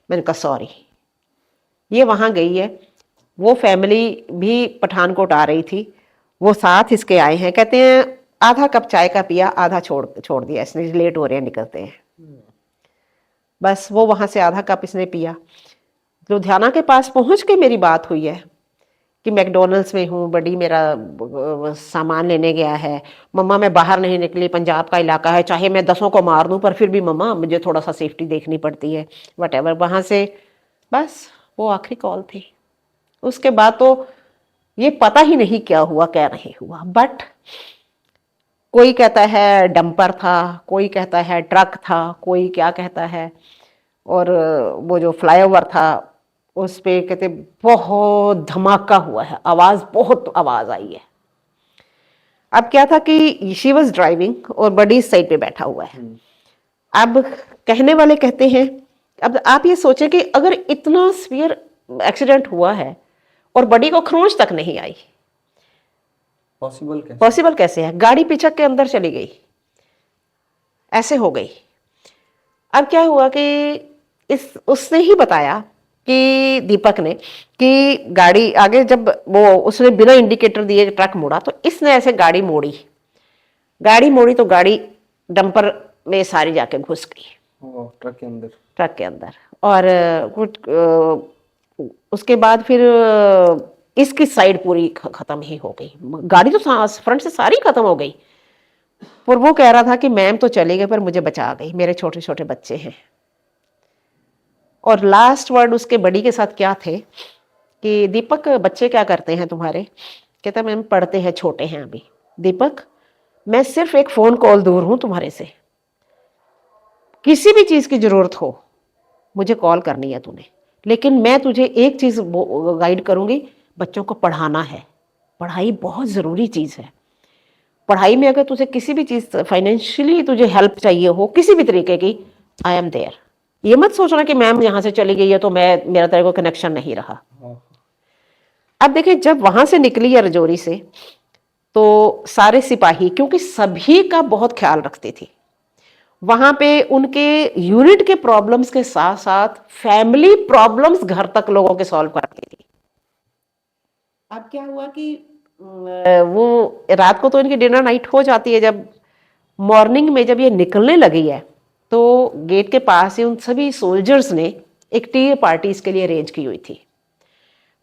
मैंने कहा सॉरी। ये वहाँ गई है, वो फैमिली भी पठानकोट आ रही थी, वो साथ इसके आए हैं। कहते हैं आधा कप चाय का पिया, आधा छोड़ दिया इसने, लेट हो रहे हैं निकलते हैं। बस वो वहाँ से आधा कप इसने पिया। लुधियाना के पास पहुँच के मेरी बात हुई है कि मैकडोनल्ड्स में हूँ, बड़ी मेरा सामान लेने गया है, मम्मा मैं बाहर नहीं निकली, पंजाब का इलाका है, चाहे मैं 10 को मार दूँ पर फिर भी मम्मा मुझे थोड़ा सा सेफ्टी देखनी पड़ती है, वटेवर। वहाँ से बस वो आखिरी कॉल थी। उसके बाद तो ये पता ही नहीं क्या हुआ क्या नहीं हुआ। बट कोई कहता है डंपर था, कोई कहता है ट्रक था, कोई क्या कहता है। और वो जो फ्लाईओवर था उस पे कहते बहुत धमाका हुआ है, बहुत आवाज आई है। अब क्या था कि शी वॉज ड्राइविंग और बडी इस साइड पे बैठा हुआ है। अब कहने वाले कहते हैं, अब आप ये सोचें कि अगर इतना सीवियर एक्सीडेंट हुआ है और बडी को खरोंच तक नहीं आई, पॉसिबल कैसे है? गाड़ी पिचक के अंदर चली गई, ऐसे हो गई। अब क्या हुआ कि उसने ही बताया कि दीपक ने कि गाड़ी आगे जब वो उसने बिना इंडिकेटर दिए ट्रक मोड़ा तो इसने ऐसे गाड़ी मोड़ी तो गाड़ी डंपर में सारी जाके घुस गई ट्रक के अंदर। और कुछ उसके बाद फिर इसकी साइड पूरी खत्म ही हो गई, गाड़ी तो फ्रंट से सारी खत्म हो गई। पर वो कह रहा था कि मैम तो चले गए पर मुझे बचा गई, मेरे छोटे छोटे बच्चे हैं। और लास्ट वर्ड उसके बड़ी के साथ क्या थे कि दीपक बच्चे क्या करते हैं तुम्हारे? कहता मैम पढ़ते हैं, छोटे हैं अभी। दीपक मैं सिर्फ एक फोन कॉल दूर हूं तुम्हारे से, किसी भी चीज की जरूरत हो मुझे कॉल करनी है तूने, लेकिन मैं तुझे एक चीज गाइड करूंगी, बच्चों को पढ़ाना है। पढ़ाई बहुत जरूरी चीज है। पढ़ाई में अगर तुझे किसी भी चीज फाइनेंशियली तुझे हेल्प चाहिए हो किसी भी तरीके की, आई एम देयर। ये मत सोचना कि मैम यहां से चली गई है तो मेरा तेरे को कनेक्शन नहीं रहा। अब देखिए जब वहां से निकली है रजौरी से तो सारे सिपाही, क्योंकि सभी का बहुत ख्याल रखती थी, वहां पे उनके यूनिट के प्रॉब्लम्स के साथ साथ फैमिली प्रॉब्लम्स घर तक लोगों के सॉल्व करती थी। अब क्या हुआ कि वो रात को तो इनकी डिनर नाइट हो जाती है, जब मॉर्निंग में जब ये निकलने लगी है तो गेट के पास ही उन सभी सोल्जर्स ने एक टी पार्टी इसके लिए अरेंज की हुई थी।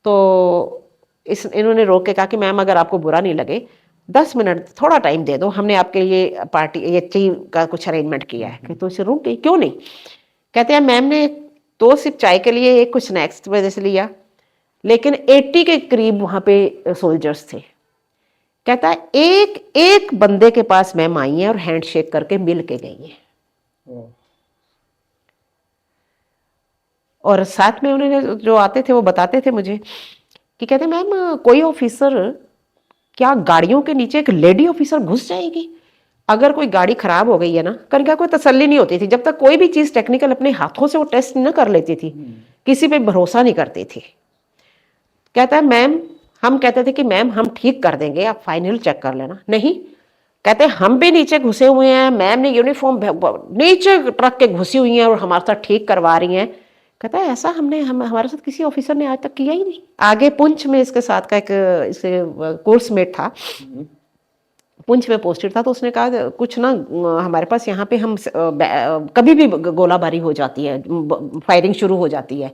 तो इन्होंने रोक के कहा कि मैम अगर आपको बुरा नहीं लगे 10 मिनट थोड़ा टाइम दे दो, हमने आपके लिए पार्टी ये टी का कुछ अरेंजमेंट किया है। कि तो इसे रुक गई, क्यों नहीं? कहते हैं मैम ने 2 सिप चाय के लिए एक कुछ स्नैक्स की वजह से लिया, लेकिन 80 के करीब वहां पे सोल्जर्स थे। कहता है एक एक बंदे के पास मैम आई है और हैंडशेक करके मिल के गई है। और साथ में उन्होंने जो आते थे वो बताते थे मुझे कि कहते मैम कोई ऑफिसर, क्या गाड़ियों के नीचे एक लेडी ऑफिसर घुस जाएगी? अगर कोई गाड़ी खराब हो गई है ना, कनिका कोई तसल्ली नहीं होती थी जब तक कोई भी चीज टेक्निकल अपने हाथों से वो टेस्ट न कर लेती थी, किसी पे भरोसा नहीं करती थी। कहता है मैम हम कहते थे कि मैम हम ठीक कर देंगे, आप फाइनल चेक कर लेना। नहीं, कहते हम भी नीचे घुसे हुए हैं, मैम ने यूनिफॉर्म नीचे ट्रक के घुसी हुई हैं और हमारे साथ ठीक करवा रही हैं। कहता है ऐसा हमारे साथ किसी ऑफिसर ने आज तक किया ही नहीं। आगे पुंछ में इसके साथ का एक इसके कोर्स मेट था, पुंछ में पोस्टेड था, तो उसने कहा कुछ ना हमारे पास यहाँ पे हम कभी भी गोलाबारी हो जाती है, फायरिंग शुरू हो जाती है,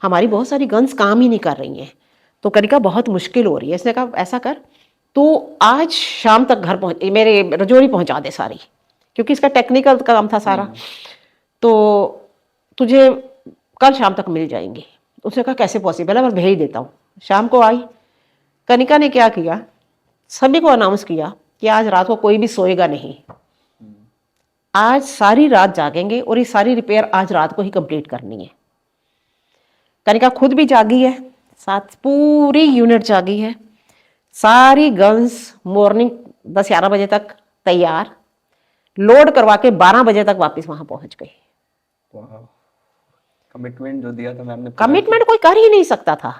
हमारी बहुत सारी गन्स काम ही नहीं कर रही हैं, तो कनिका बहुत मुश्किल हो रही है। इसने कहा ऐसा कर तो आज शाम तक घर पहुंच, मेरे रजौरी पहुंचा दे सारी, क्योंकि इसका टेक्निकल काम था सारा, तो तुझे कल शाम तक मिल जाएंगी। उसने कहा कैसे पॉसिबल है, मैं भेज देता हूँ। शाम को आई, कनिका ने क्या किया, सभी को अनाउंस किया कि आज रात को कोई भी सोएगा नहीं, आज सारी रात जागेंगे और ये सारी रिपेयर आज रात को ही कंप्लीट करनी है। कनिका खुद भी जागी है, साथ पूरी यूनिट जागी है, सारी गन्स मॉर्निंग 10-11 बजे तक तैयार, लोड करवा के 12 बजे तक वापस वहां पहुंच गई। कमिटमेंट जो दिया था मैम ने, कमिटमेंट कोई कर ही नहीं सकता था।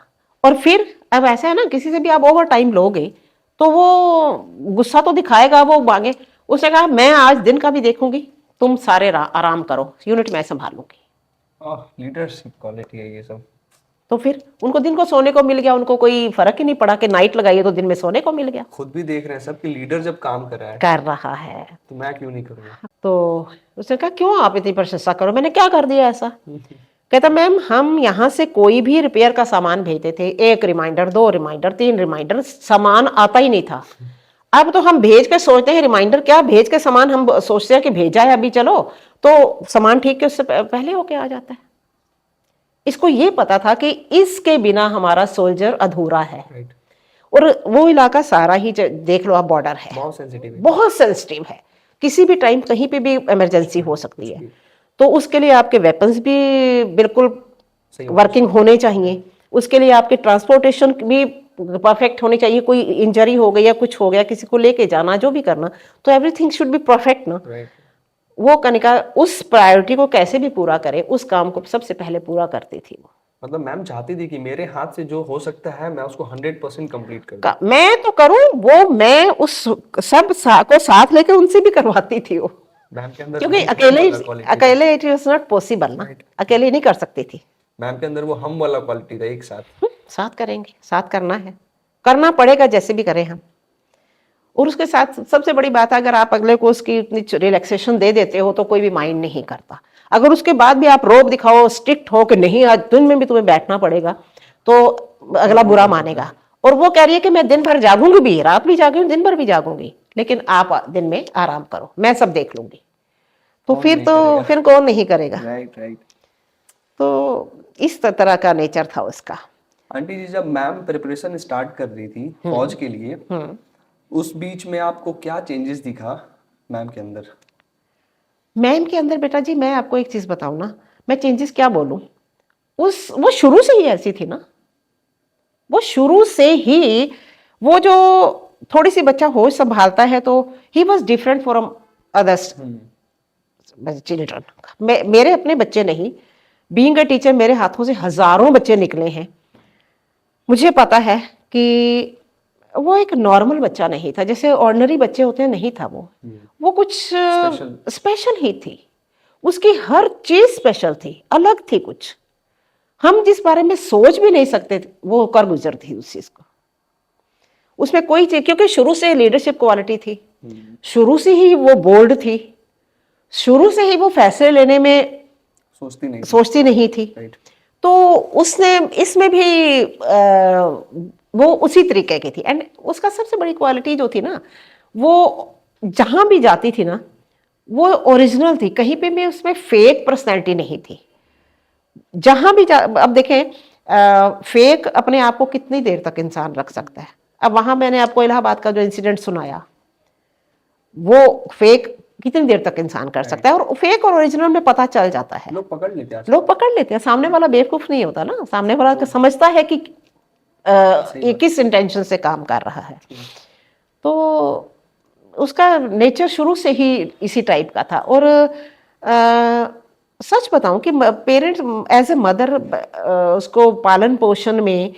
और फिर अब ऐसा है ना, किसी से भी आप ओवर टाइम लोगे तो वो गुस्सा तो दिखाएगा, वो मांगे। उसने कहा मैं आज दिन का भी देखूंगी, तुम सारे आराम करो, यूनिट मैं संभालूंगी। लीडरशिप क्वालिटी है ये सब। तो फिर उनको दिन को सोने को मिल गया, उनको कोई फर्क ही नहीं पड़ा कि नाइट लगाइए तो दिन में सोने को मिल गया। खुद भी देख रहे हैं सब कि लीडर जब काम कर रहा है तो मैं क्यों नहीं करूँगा। तो उसने कहा क्यों आप इतनी प्रशंसा करो, मैंने क्या कर दिया ऐसा? कहता मैम हम यहाँ से कोई भी रिपेयर का सामान भेजते थे, 1 रिमाइंडर 2 रिमाइंडर 3 रिमाइंडर, सामान आता ही नहीं था। अब तो हम भेज के सोचते हैं रिमाइंडर क्या, भेज के सामान हम सोचते हैं कि भेजा है अभी चलो, तो सामान ठीक के उससे पहले होके आ जाता है। इसको ये पता था कि इसके बिना हमारा सोल्जर अधूरा है। और वो इलाका सारा ही देख लो आप, बॉर्डर है, बहुत सेंसिटिव है, किसी भी टाइम कहीं पे भी इमरजेंसी हो सकती है। तो उसके लिए आपके वेपन्स भी बिल्कुल सही वर्किंग होने चाहिए, उसके लिए आपके ट्रांसपोर्टेशन भी परफेक्ट होनी चाहिए। कोई इंजरी हो गई या कुछ हो गया, किसी को लेके जाना, जो भी करना, तो एवरीथिंग शुड बी परफेक्ट ना। राइट। वो कनिका उस प्रायोरिटी को कैसे भी पूरा करे, उस काम को सबसे पहले पूरा करती थी वो। मतलब मैम चाहती थी कि मेरे हाथ से जो हो सकता है मैं उसको 100% कंप्लीट कर दूं। मैं तो करूं वो, मैं उस को साथ लेके उनसे भी करवाती थी वो, मैम के अंदर क्योंकि हम अकेले वाला क्वालिटी था। अकेले इट इज नॉट पॉसिबल ना, राइट। अकेले नहीं कर सकती थी। मैम के अंदर वो हम वाला क्वालिटी था, एक साथ। साथ करेंगे, साथ करना है, करना पड़ेगा जैसे भी करें हम। और उसके साथ सबसे बड़ी बात है, अगर आप अगले को उसकी इतनी रिलैक्सेशन दे देते हो तो कोई भी माइंड नहीं करता। अगर उसके बाद भी आप रोब दिखाओ, स्ट्रिक्ट हो कि नहीं आज दिन में भी तुम्हें बैठना पड़ेगा, तो अगला बुरा मानेगा। और वो कह रही है कि मैं दिन भर जागूंगी भी, रात भी जागूंगी, दिन भर भी जागूंगी, लेकिन आप दिन में आराम करो, मैं सब देख लूंगी। तो फिर कौन नहीं करेगा। Right right. तो इस तरह का नेचर था उसका। आंटी जी, जब मैम प्रिपरेशन स्टार्ट कर रही थी फौज के लिए, उस बीच में आपको क्या चेंजेस दिखा मैम के अंदर? मैम के अंदर बेटा जी, मैं आपको एक चीज बताऊं ना, मैं चेंजेस क्या बोलूं, वो शुरू से ही ऐसी थी ना। वो शुरू से ही, वो जो थोड़ी सी बच्चा होश संभालता है तो he was different from others children. मेरे अपने बच्चे नहीं, बीइंग अ टीचर मेरे हाथों से हजारों बच्चे निकले हैं। मुझे पता है कि वो एक नॉर्मल बच्चा नहीं था, जैसे ऑर्डिनरी बच्चे होते हैं, नहीं था वो कुछ स्पेशल ही थी। उसकी हर चीज स्पेशल थी, अलग थी कुछ, हम जिस बारे में सोच भी नहीं सकते थे, वो कर गुजरती उस चीज को। उसमें कोई चीज, क्योंकि शुरू से लीडरशिप क्वालिटी थी, शुरू से ही वो बोल्ड थी, शुरू से ही वो फैसले लेने में सोचती नहीं थी। तो उसने इसमें भी वो उसी तरीके की थी। एंड उसका सबसे बड़ी क्वालिटी जो थी ना, वो जहां भी जाती थी ना, वो ओरिजिनल थी, कहीं पे भी उसमें फेक पर्सनैलिटी नहीं थी। जहां भी अब देखें, फेक अपने आप को कितनी देर तक इंसान रख सकता है। अब वहां मैंने आपको इलाहाबाद का जो इंसिडेंट सुनाया, वो फेक कितनी देर तक इंसान कर सकता है, और फेक और ओरिजिनल में पता चल जाता है, लोग पकड़ लेते हैं। सामने वाला बेवकूफ नहीं होता ना, सामने वाला समझता है कि किस इंटेंशन से काम कर रहा है। तो उसका नेचर शुरू से ही इसी टाइप का था। और सच बताऊं कि पेरेंट्स एज ए मदर उसको पालन पोषण में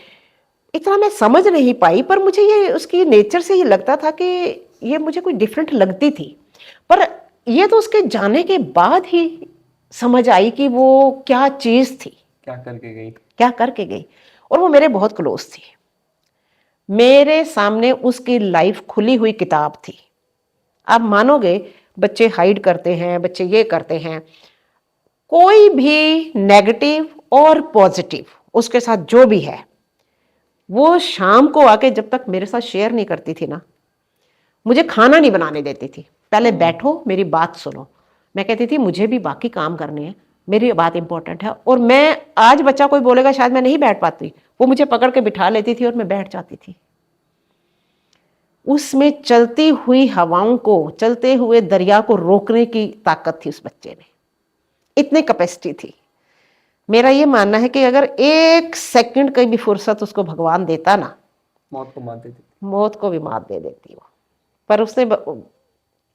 इतना मैं समझ नहीं पाई, पर मुझे ये उसकी नेचर से ही लगता था कि ये मुझे कोई डिफरेंट लगती थी। पर ये तो उसके जाने के बाद ही समझ आई कि वो क्या चीज थी, क्या करके गई। और वो मेरे बहुत क्लोज थी, मेरे सामने उसकी लाइफ खुली हुई किताब थी। आप मानोगे, बच्चे हाइड करते हैं, बच्चे ये करते हैं, कोई भी नेगेटिव और पॉजिटिव उसके साथ जो भी है, वो शाम को आके जब तक मेरे साथ शेयर नहीं करती थी ना, मुझे खाना नहीं बनाने देती थी। पहले बैठो, मेरी बात सुनो। मैं कहती थी मुझे भी बाकी काम करने हैं, मेरी बात इंपॉर्टेंट है। और मैं आज बच्चा कोई बोलेगा शायद मैं नहीं बैठ पाती, वो मुझे पकड़ के बिठा लेती थी और मैं बैठ जाती थी। उसमें चलती हुई हवाओं को, चलते हुए दरिया को रोकने की ताकत थी उस बच्चे में, इतनी कैपेसिटी थी। मेरा ये मानना है कि अगर एक सेकंड की भी फुर्सत उसको भगवान देता ना, मौत को भी मात दे देती वो। पर उसने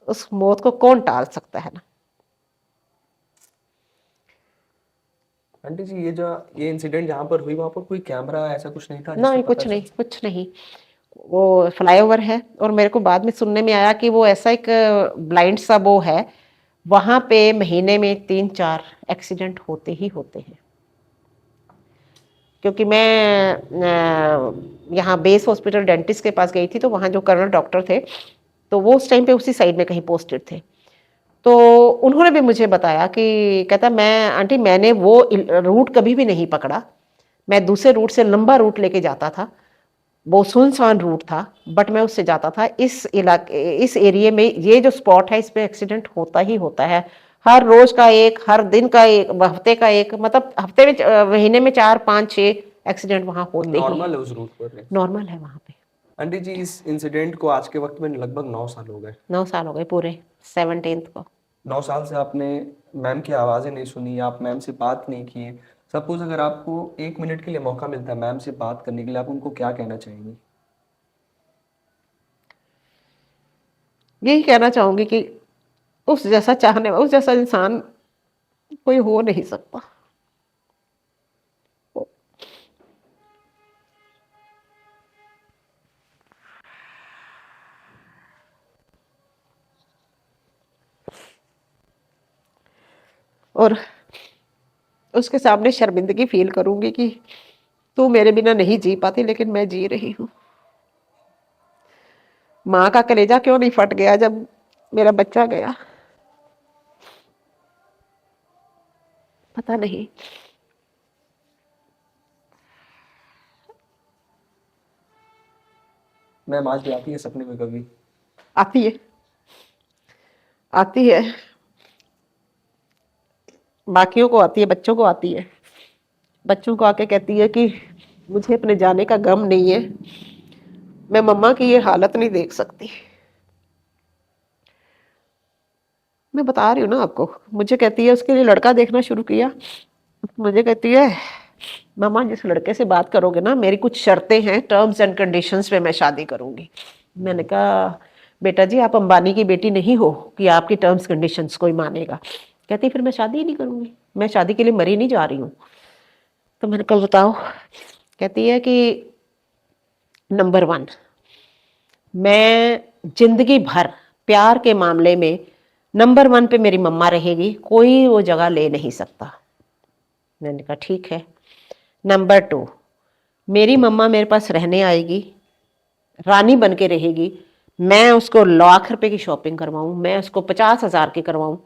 उस मौत को कौन टाल सकता है ना। आंटी जी, ये इंसिडेंट जहां पर हुई, वहां पर कोई कैमरा ऐसा कुछ नहीं था? नहीं, कुछ नहीं। वो फ्लाईओवर है, और मेरे को बाद में सुनने में आया कि वो ऐसा एक ब्लाइंड सा वो है, वहां पे महीने में 3-4 एक्सीडेंट होते ही होते हैं। क्योंकि मैं यहाँ बेस हॉस्पिटल डेंटिस्ट के पास गई थी, तो वहाँ जो कर्नल डॉक्टर थे, तो वो उस टाइम पे उसी साइड में कहीं पोस्टेड थे। तो उन्होंने भी मुझे बताया कि कहता, मैं आंटी मैंने वो रूट कभी भी नहीं पकड़ा, मैं दूसरे रूट से लंबा रूट लेके जाता था, वो सुनसान रूट था, बट मैं उससे जाता था। इस एरिया में ये जो स्पॉट है, इस पे एक्सीडेंट होता ही होता है, हर रोज का एक, हर दिन का एक, हफ्ते का एक, मतलब हफ्ते में, महीने में 4-5-6 एक्सीडेंट वहां होते हैं। नॉर्मल है उस रूट पर? नॉर्मल है वहां पे। आंटी जी, इस इंसिडेंट को आज के वक्त में लगभग 9 साल हो गए। 9 साल हो गए पूरे 17th को। 9 साल से आपने मैम की आवाज़ें नहीं सुनी, आप मैम से बात नहीं किए, सपोज अगर आपको 1 मिनट के लिए मौका मिलता है मैम से बात करने के लिए, आप उनको क्या कहना चाहेंगे? यही कहना चाहूंगी कि उस जैसा चाहने उस जैसा इंसान कोई हो नहीं सकता। और उसके सामने शर्मिंदगी फील करूंगी कि तू मेरे बिना नहीं जी पाती, लेकिन मैं जी रही हूँ। माँ का कलेजा क्यों नहीं फट गया जब मेरा बच्चा गया, पता नहीं। मैम आज भी आती है सपने में कभी? आती है, आती है, बाकियों को आती है, बच्चों को आती है। बच्चों को आके कहती है कि मुझे अपने जाने का गम नहीं है, मैं मम्मा की ये हालत नहीं देख सकती। मैं बता रही हूँ ना आपको, मुझे कहती है उसके लिए लड़का देखना शुरू किया। मुझे कहती है मम्मा जिस लड़के से बात करोगे ना, मेरी कुछ शर्तें हैं, टर्म्स एंड कंडीशंस पे मैं शादी करूंगी। मैंने कहा बेटा जी आप अंबानी की बेटी नहीं हो कि आपकी टर्म्स कंडीशंस कोई मानेगा। कहती फिर मैं शादी ही नहीं करूंगी, मैं शादी के लिए मरी नहीं जा रही हूँ। तो मैंने कहा बताओ। कहती है कि नंबर 1, मैं जिंदगी भर प्यार के मामले में नंबर 1 पे मेरी मम्मा रहेगी, कोई वो जगह ले नहीं सकता। मैंने कहा ठीक है। नंबर 2, मेरी मम्मा मेरे पास रहने आएगी, रानी बन के रहेगी, मैं उसको लाख रुपए की शॉपिंग करवाऊं, मैं उसको 50,000 की करवाऊं।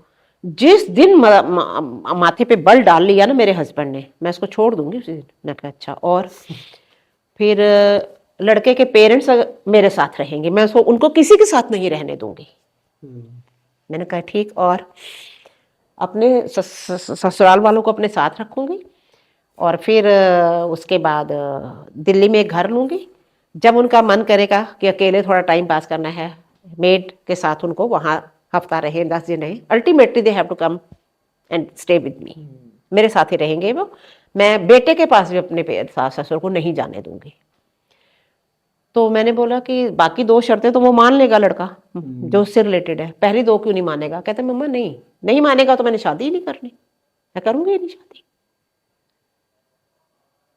जिस दिन माथे पे बल डाल लिया ना मेरे हस्बैंड ने, मैं उसको छोड़ दूंगी उसी दिन। मैं कहा अच्छा। और फिर लड़के के पेरेंट्स मेरे साथ रहेंगे, मैं उसको उनको किसी के साथ नहीं रहने दूंगी। मैंने कहा ठीक। और अपने ससुराल वालों को अपने साथ रखूंगी, और फिर उसके बाद दिल्ली में एक घर लूंगी। जब उनका मन करेगा कि अकेले थोड़ा टाइम पास करना है, मेड के साथ उनको वहाँ हफ्ता रहे, 10 दिन रहे, ultimately they have to come and stay with me. मेरे साथ ही रहेंगे वो। मैं बेटे के पास भी अपने सास ससुर को नहीं जाने दूंगी। तो मैंने बोला कि बाकी 2 शर्तें तो वो मान लेगा लड़का जो उससे रिलेटेड है, पहली 2 क्यों नहीं मानेगा? कहते मम्मा नहीं मानेगा तो मैंने शादी ही नहीं करनी, मैं करूंगी ही नहीं शादी।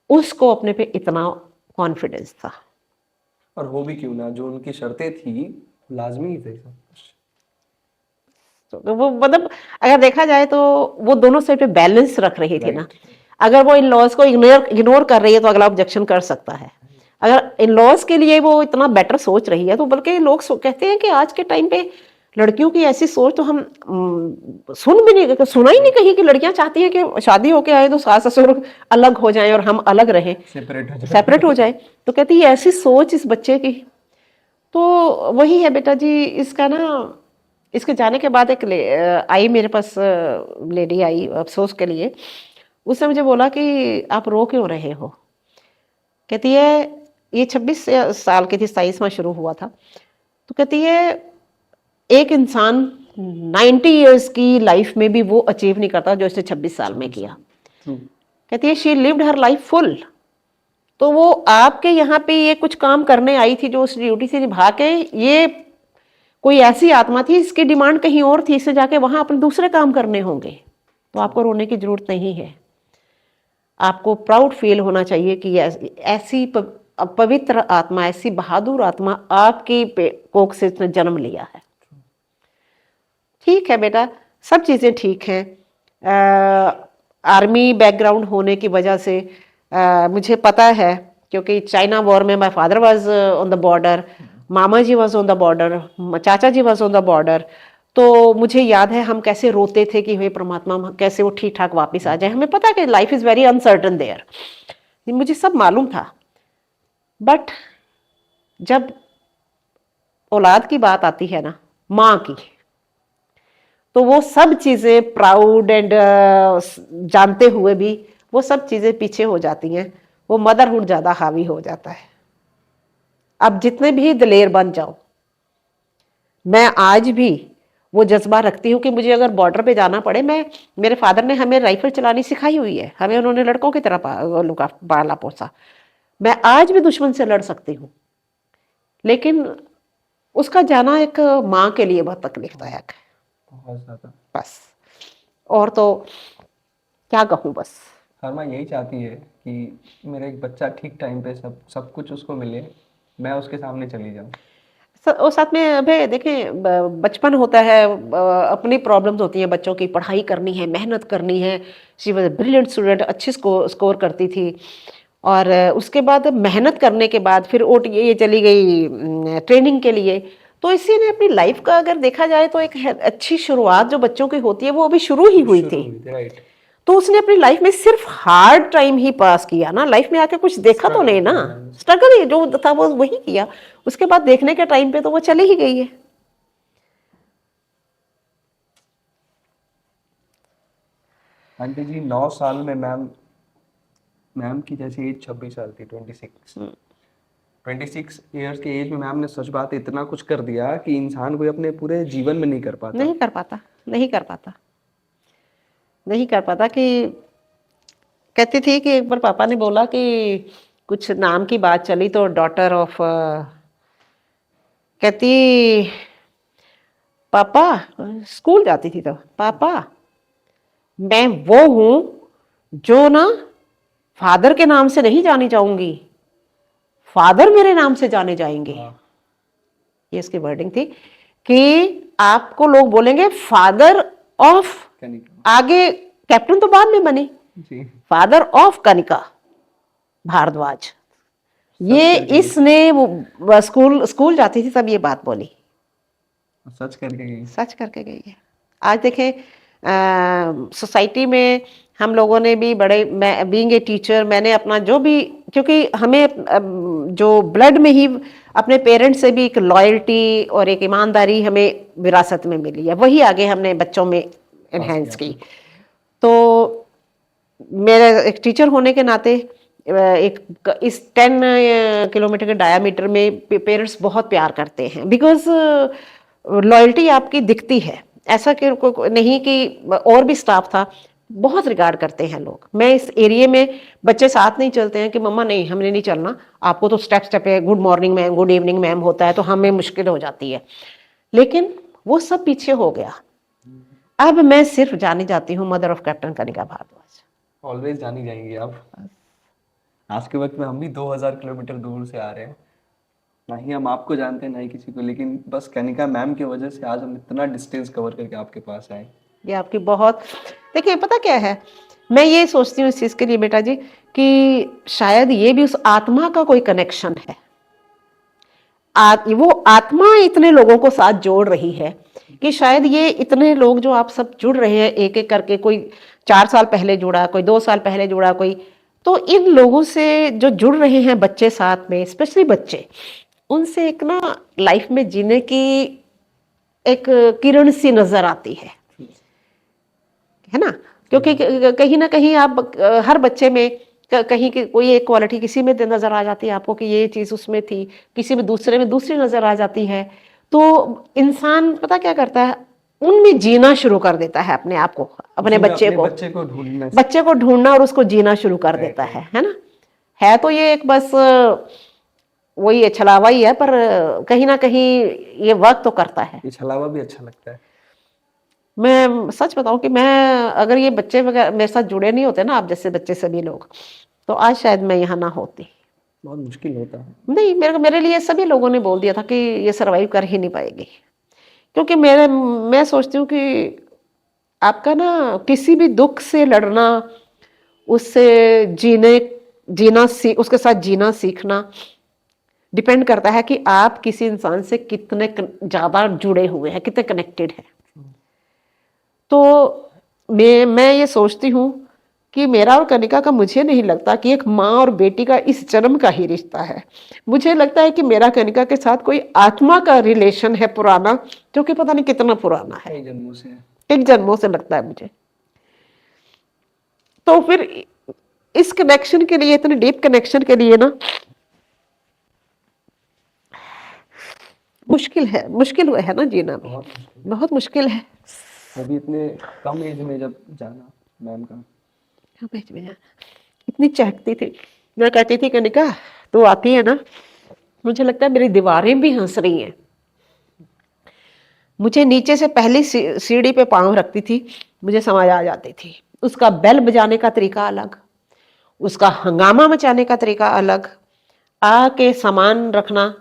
उसको अपने पे इतना कॉन्फिडेंस था। और वो भी क्यों ना, जो उनकी शर्तें थी लाजमी ही थे सब कुछ। तो वो मतलब अगर देखा जाए तो वो दोनों साइड पे बैलेंस रख रही थी ना। राइट। अगर वो इन लॉज को इग्नोर कर रही है तो अगला ऑब्जेक्शन कर सकता है। अगर इन लॉज के लिए वो इतना बेटर सोच रही है तो बल्कि लोग कहते हैं कि आज के टाइम पे लड़कियों की ऐसी सोच तो हम सुना ही नहीं कहीं कि लड़कियां चाहती हैं कि शादी होके आए तो सास ससुर अलग हो जाएं और हम अलग रहें, सेपरेट हो जाए। तो कहती है ऐसी सोच इस बच्चे की। तो वही है बेटा जी, इसका ना, इसके जाने के बाद एक आई मेरे पास, लेडी आई अफसोस के लिए। उसने मुझे बोला कि आप रो क्यों रहे हो? कहती है ये 26 साल की थी, 27वां शुरू हुआ था। तो कहती है एक इंसान 90 इयर्स की लाइफ में भी वो अचीव नहीं करता जो इसने 26 साल में किया। कहती है she lived her life full. तो वो आपके यहाँ पे ये कुछ काम करने आई थी जो उस ड्यूटी से निभा के, ये कोई ऐसी आत्मा थी, इसकी डिमांड कहीं और थी, इससे जाके वहां अपने दूसरे काम करने होंगे। तो आपको रोने की जरूरत नहीं है, आपको प्राउड फील होना चाहिए कि ऐसी पवित्र आत्मा, ऐसी बहादुर आत्मा आपकी कोख से इसने जन्म लिया है। ठीक है बेटा, सब चीज़ें ठीक हैं। आर्मी बैकग्राउंड होने की वजह से मुझे पता है, क्योंकि चाइना वॉर में my father was on the border, मामा जी वाज ऑन द बॉर्डर, चाचा जी वाज ऑन द बॉर्डर। तो मुझे याद है हम कैसे रोते थे कि हे परमात्मा कैसे वो ठीक ठाक वापस आ जाए। हमें पता है कि life is very uncertain there, मुझे सब मालूम था। बट जब औलाद की बात आती है ना, माँ की, तो वो सब चीज़ें प्राउड एंड जानते हुए भी वो सब चीज़ें पीछे हो जाती हैं, वो मदरहुड ज़्यादा हावी हो जाता है। अब जितने भी दिलेर बन जाओ, मैं आज भी वो जज्बा रखती हूँ कि मुझे अगर बॉर्डर पे जाना पड़े, मैं, मेरे फादर ने हमें राइफल चलानी सिखाई हुई है, हमें उन्होंने लड़कों की तरह पाला पोसा। मैं आज भी दुश्मन से लड़ सकती हूँ, लेकिन उसका जाना एक माँ के लिए बहुत तकलीफदायक है, बहुत ज्यादा। बस। और तो क्या कहूँ, बस। हर माँ यही चाहती है कि मेरा एक बच्चा ठीक टाइम पे सब सब कुछ उसको मिले, मैं उसके सामने चली जाऊँ। और साथ में अभी देखें, बचपन होता है, अपनी प्रॉब्लम्स होती हैं, बच्चों की पढ़ाई करनी है, मेहनत करनी है। शी वॉज ब्रिलियंट स्टूडेंट, अच्छी स्कोर करती थी। और उसके बाद मेहनत करने के बाद फिर ये चली गई ट्रेनिंग के लिए। तो इसी ने अपनी लाइफ का अगर देखा जाए तो एक अच्छी शुरुआत जो बच्चों की होती है वो अभी शुरू ही हुई थी। राइट। तो उसने अपनी लाइफ में सिर्फ हार्ड टाइम ही पास किया ना, लाइफ में आके कुछ देखा तो नहीं ना, स्ट्रगल ही जो था वो वही किया। उसके बाद देखने के टाइम पे तो वो चली ही गई है। आंटी जी 9 साल में मैम मैम की जैसी एज 26 साल थी, 26 ईयर्स के एज में मैम ने सच बात इतना कुछ कर दिया कि इंसान कोई अपने पूरे जीवन में नहीं कर पाता। नहीं कर पाता, नहीं कर पाता, नहीं कर पाता। कि कहती थी कि एक बार पापा ने बोला कि कुछ नाम की बात चली तो डॉटर ऑफ, कहती पापा, स्कूल जाती थी तो, पापा मैं वो हूं जो ना फादर के नाम से नहीं जानी चाहूंगी, फादर मेरे नाम से जाने जाएंगे। ये इसकी वर्डिंग थी कि आपको लोग बोलेंगे फादर ऑफ, आगे कैप्टन तो बाद में बने, फादर ऑफ कनिका भारद्वाज। ये इसने वो स्कूल जाती थी तब ये बात बोली, सच करके गई, सच करके गई है। आज देखें सोसाइटी में हम लोगों ने भी बड़े, मैं बीइंग ए टीचर, मैंने अपना जो भी, क्योंकि हमें जो ब्लड में ही अपने पेरेंट्स से भी एक लॉयल्टी और एक ईमानदारी हमें विरासत में मिली है, वही आगे हमने बच्चों में एनहेंस की। तो मेरे एक टीचर होने के नाते एक इस 10 किलोमीटर के डायामीटर में पेरेंट्स बहुत प्यार करते हैं, बिकॉज लॉयल्टी आपकी दिखती है। ऐसा कि नहीं कि और भी स्टाफ था, बहुत रिगार्ड करते हैं लोग। मैं इस एरिया में बच्चे साथ नहीं चलते हैं कि मम्मा नहीं हमने नहीं चलना, आपको तो स्टेप स्टेप पे good morning ma'am, good evening ma'am होता है, तो हमें मुश्किल हो जाती है। लेकिन वो सब पीछे हो गया। अब मैं सिर्फ जानी जाती हूँ mother of captain Kanika Bhardwaj. Always जानी जाएंगी आप। आज के वक्त में हम भी 2000 किलोमीटर दूर से आ रहे हैं, ना ही हम आपको जानते हैं ना ही किसी को, लेकिन बस कनिका मैम की वजह से आज हम इतना डिस्टेंस कवर करके आपके पास आए। ये आपकी बहुत, देखिए पता क्या है, मैं ये सोचती हूँ इस चीज के लिए बेटा जी कि शायद ये भी उस आत्मा का कोई कनेक्शन है। वो आत्मा इतने लोगों को साथ जोड़ रही है कि शायद ये इतने लोग जो आप सब जुड़ रहे हैं एक एक करके, कोई 4 साल पहले जुड़ा, कोई 2 साल पहले जुड़ा, कोई, तो इन लोगों से जो जुड़ रहे हैं बच्चे साथ में, स्पेशली बच्चे, उनसे एक ना लाइफ में जीने की एक किरण सी नजर आती है ना। क्योंकि कहीं ना कहीं आप हर बच्चे में कहीं की कोई एक क्वालिटी किसी में नजर आ जाती है आपको कि ये चीज उसमें थी, किसी में दूसरे में दूसरी नजर आ जाती है। तो इंसान पता क्या करता है, उनमें जीना शुरू कर देता है अपने आप को, अपने बच्चे को ढूंढना और उसको जीना शुरू कर देता है ना। है तो ये एक बस वही छलावा ही है, पर कहीं ना कहीं ये वर्क तो करता है। ये छलावा भी अच्छा लगता है। मैं सच बताऊं कि मैं, अगर ये बच्चे वगैरह मेरे साथ जुड़े नहीं होते ना, आप जैसे बच्चे सभी लोग, तो आज शायद मैं यहाँ ना होती। बहुत मुश्किल होता है। नहीं, मेरे लिए सभी लोगों ने बोल दिया था कि ये सरवाइव कर ही नहीं पाएगी। क्योंकि मैं सोचती हूँ कि आपका ना किसी भी दुख से लड़ना, उससे उसके साथ जीना सीखना डिपेंड करता है कि आप किसी इंसान से कितने ज्यादा जुड़े हुए हैं, कितने कनेक्टेड हैं। तो मैं ये सोचती हूँ कि मेरा और कनिका का, मुझे नहीं लगता कि एक माँ और बेटी का इस जन्म का ही रिश्ता है। मुझे लगता है कि मेरा कनिका के साथ कोई आत्मा का रिलेशन है पुराना, जो कि पता नहीं कितना पुराना है, कई जन्मों से लगता है मुझे। तो फिर इस कनेक्शन के लिए, इतने डीप कनेक्शन के लिए ना, मुश्किल हुआ है ना जीना भी, बहुत मुश्किल। बहुत मुश्किल है। अभी इतने कम एज में जब जाना मैम का। इतनी चहकती थी, मैं कहती थी कनिका तू आती है ना, मुझे लगता है मेरी दीवारें भी हंस रही हैं। मुझे नीचे से पहली सीढ़ी पे पांव रखती थी, मुझे समझ आ जाती थी। उसका बेल बजाने का तरीका अलग, उसका हंगामा मचाने का तरीका अलग, आके सामान रखना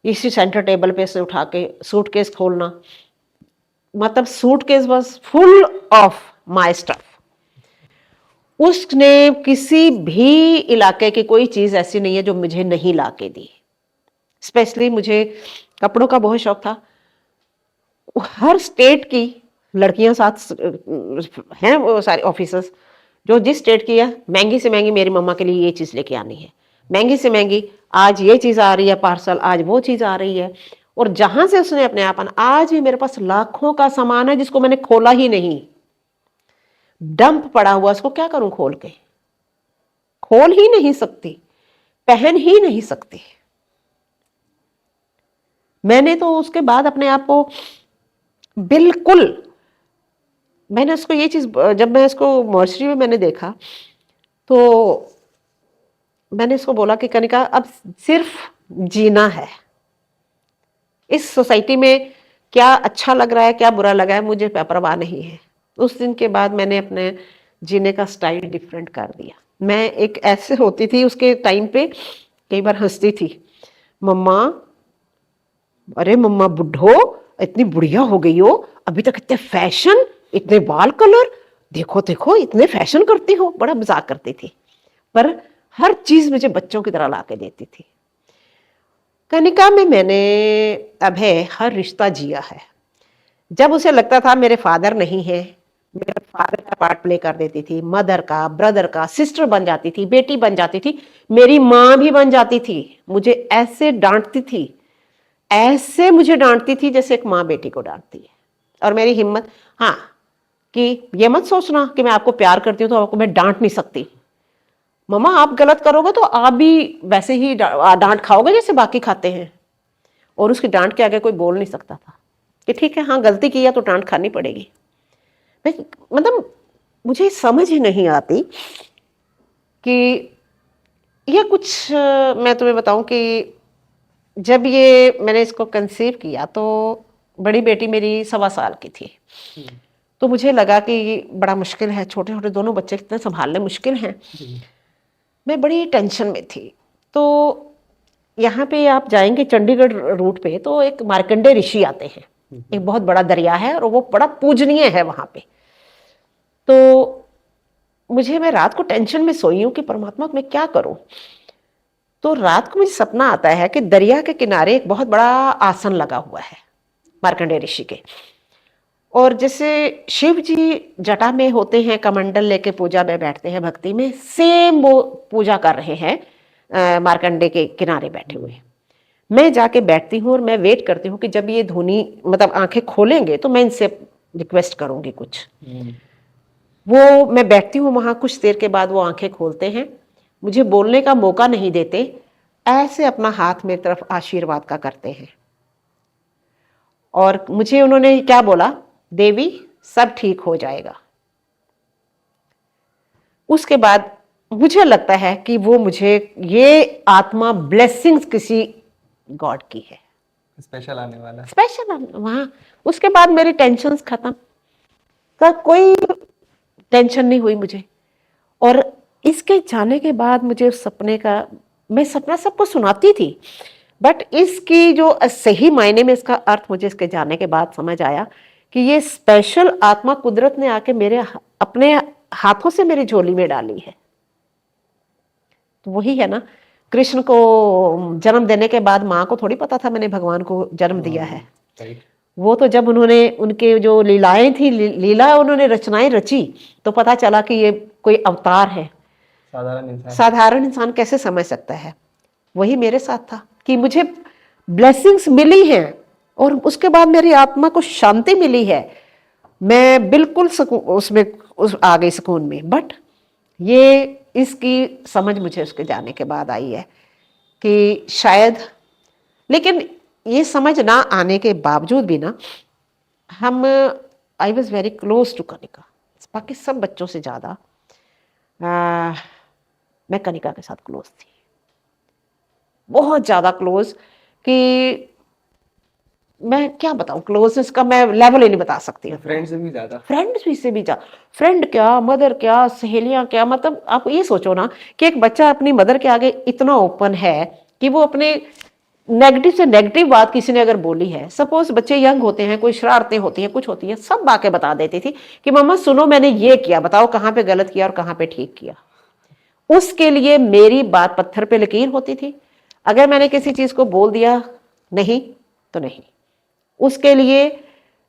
इसी सेंटर टेबल पे से उठा के सूटकेस खोलना, मतलब suitcase was full of my stuff. उसने किसी भी इलाके की कोई चीज ऐसी नहीं है जो मुझे नहीं ला के दी। स्पेशली मुझे कपड़ों का बहुत शौक था। हर स्टेट की लड़कियां साथ हैं, वो सारे ऑफिसर्स जो जिस स्टेट की है, महंगी से महंगी मेरी मम्मा के लिए ये चीज लेके आनी है, महंगी से महंगी आज ये चीज आ रही है पार्सल, आज वो चीज आ रही है। और जहां से उसने अपने आप आज भी मेरे पास लाखों का सामान है जिसको मैंने खोला ही नहीं, डंप पड़ा हुआ, उसको क्या करूं खोल के, खोल ही नहीं सकती, पहन ही नहीं सकती। मैंने तो उसके बाद अपने आप को बिल्कुल, मैंने उसको ये चीज, जब मैं इसको मॉर्चरी में मैंने देखा तो मैंने इसको बोला कि कनिका अब सिर्फ जीना है। इस सोसाइटी में क्या अच्छा लग रहा है क्या बुरा लगा है मुझे परवाह नहीं है। उस दिन के बाद मैंने अपने जीने का स्टाइल डिफरेंट कर दिया। मैं एक ऐसे होती थी उसके टाइम पे, कई बार हंसती थी, मम्मा, अरे मम्मा बुढ़ो इतनी बुढ़िया हो गई हो, अभी तक इतने फैशन, इतने बाल कलर, देखो देखो इतने फैशन करती हो, बड़ा मजाक करती थी। पर हर चीज मुझे बच्चों की तरह ला के देती थी। कनिका में मैंने अभय हर रिश्ता जिया है। जब उसे लगता था मेरे फादर नहीं है, मेरे फादर का पार्ट प्ले कर देती थी, मदर का, ब्रदर का, सिस्टर बन जाती थी, बेटी बन जाती थी, मेरी माँ भी बन जाती थी। मुझे ऐसे डांटती थी, ऐसे मुझे डांटती थी जैसे एक माँ बेटी को डांटती है। और मेरी हिम्मत, हाँ, कि ये मत सोचना कि मैं आपको प्यार करती हूँ तो आपको मैं डांट नहीं सकती। मम्मा आप गलत करोगे तो आप भी वैसे ही डांट खाओगे जैसे बाकी खाते हैं। और उसकी डांट के आगे कोई बोल नहीं सकता था कि ठीक है, हाँ गलती की है तो डांट खानी पड़ेगी। मतलब मुझे समझ ही नहीं आती कि ये कुछ, मैं तुम्हें बताऊं कि जब ये मैंने इसको कंसीव किया तो बड़ी बेटी मेरी 1.25 साल की थी। तो मुझे लगा कि बड़ा मुश्किल है, छोटे छोटे दोनों बच्चे कितने संभालने मुश्किल हैं। मैं बड़ी टेंशन में थी। तो यहाँ पे आप जाएंगे चंडीगढ़ रूट पे तो एक मार्कंडे ऋषि आते हैं, एक बहुत बड़ा दरिया है और वो बड़ा पूजनीय है वहां पे। तो मैं रात को टेंशन में सोई हूँ कि परमात्मा मैं क्या करूं। तो रात को मुझे सपना आता है कि दरिया के किनारे एक बहुत बड़ा आसन लगा हुआ है मार्कंडेय ऋषि के, और जैसे शिव जी जटा में होते हैं, कमंडल लेके पूजा में बैठते हैं भक्ति में, सेम वो पूजा कर रहे हैं मार्कंडे के किनारे बैठे हुए। मैं जाके बैठती हूँ और मैं वेट करती हूँ कि जब ये धुनी मतलब आंखें खोलेंगे तो मैं इनसे रिक्वेस्ट करूंगी कुछ। वो मैं बैठती हूँ वहां, कुछ देर के बाद वो आंखें खोलते हैं, मुझे बोलने का मौका नहीं देते, ऐसे अपना हाथ मेरी तरफ आशीर्वाद का करते हैं। और मुझे उन्होंने क्या बोला, देवी सब ठीक हो जाएगा। उसके बाद मुझे लगता है कि वो मुझे ये आत्मा ब्लेसिंग्स किसी गॉड की है, स्पेशल आने वाला, स्पेशल वहां। उसके बाद मेरी टेंशन्स खत्म, का कोई टेंशन नहीं हुई मुझे। और इसके जाने के बाद मुझे सपने का, मैं सपना सबको सुनाती थी, बट इसकी जो सही मायने में इसका अर्थ मुझे इसके जाने के बाद समझ आया कि ये स्पेशल आत्मा कुदरत ने आके मेरे अपने हाथों से मेरी झोली में डाली है। तो वही है ना, कृष्ण को जन्म देने के बाद माँ को थोड़ी पता था मैंने भगवान को जन्म दिया है। वो तो जब उन्होंने उनके जो लीलाएं थी, लीला उन्होंने रचनाएं रची तो पता चला कि ये कोई अवतार है। साधारण इंसान कैसे समझ सकता है। वही मेरे साथ था कि मुझे ब्लेसिंग्स मिली हैं और उसके बाद मेरी आत्मा को शांति मिली है, मैं बिल्कुल उसमें आ गई सुकून में। बट ये इसकी समझ मुझे उसके जाने के बाद आई है कि शायद, लेकिन ये समझ ना आने के बावजूद भी ना हम I was very close to Kanika. बाकी सब बच्चों से ज़्यादा मैं कनिका के साथ क्लोज थी, बहुत ज़्यादा क्लोज, कि मैं क्या बताऊं, क्लोजनेस का मैं लेवल ही नहीं बता सकती। फ्रेंड से भी ज्यादा, फ्रेंड से भी ज्यादा, फ्रेंड क्या, मदर क्या, सहेलियां क्या, मतलब आप ये सोचो ना कि एक बच्चा अपनी मदर के आगे इतना ओपन है कि वो अपने नेगेटिव से नेगेटिव बात किसी ने अगर बोली है, सपोज बच्चे यंग होते हैं, कोई शरारतें होती हैं, कुछ होती हैं, सब बातें बता देती थी कि मम्मा सुनो मैंने ये किया, बताओ कहाँ पे गलत किया और कहाँ पे ठीक किया। उसके लिए मेरी बात पत्थर पे लकीर होती थी। अगर मैंने किसी चीज को बोल दिया नहीं तो नहीं, उसके लिए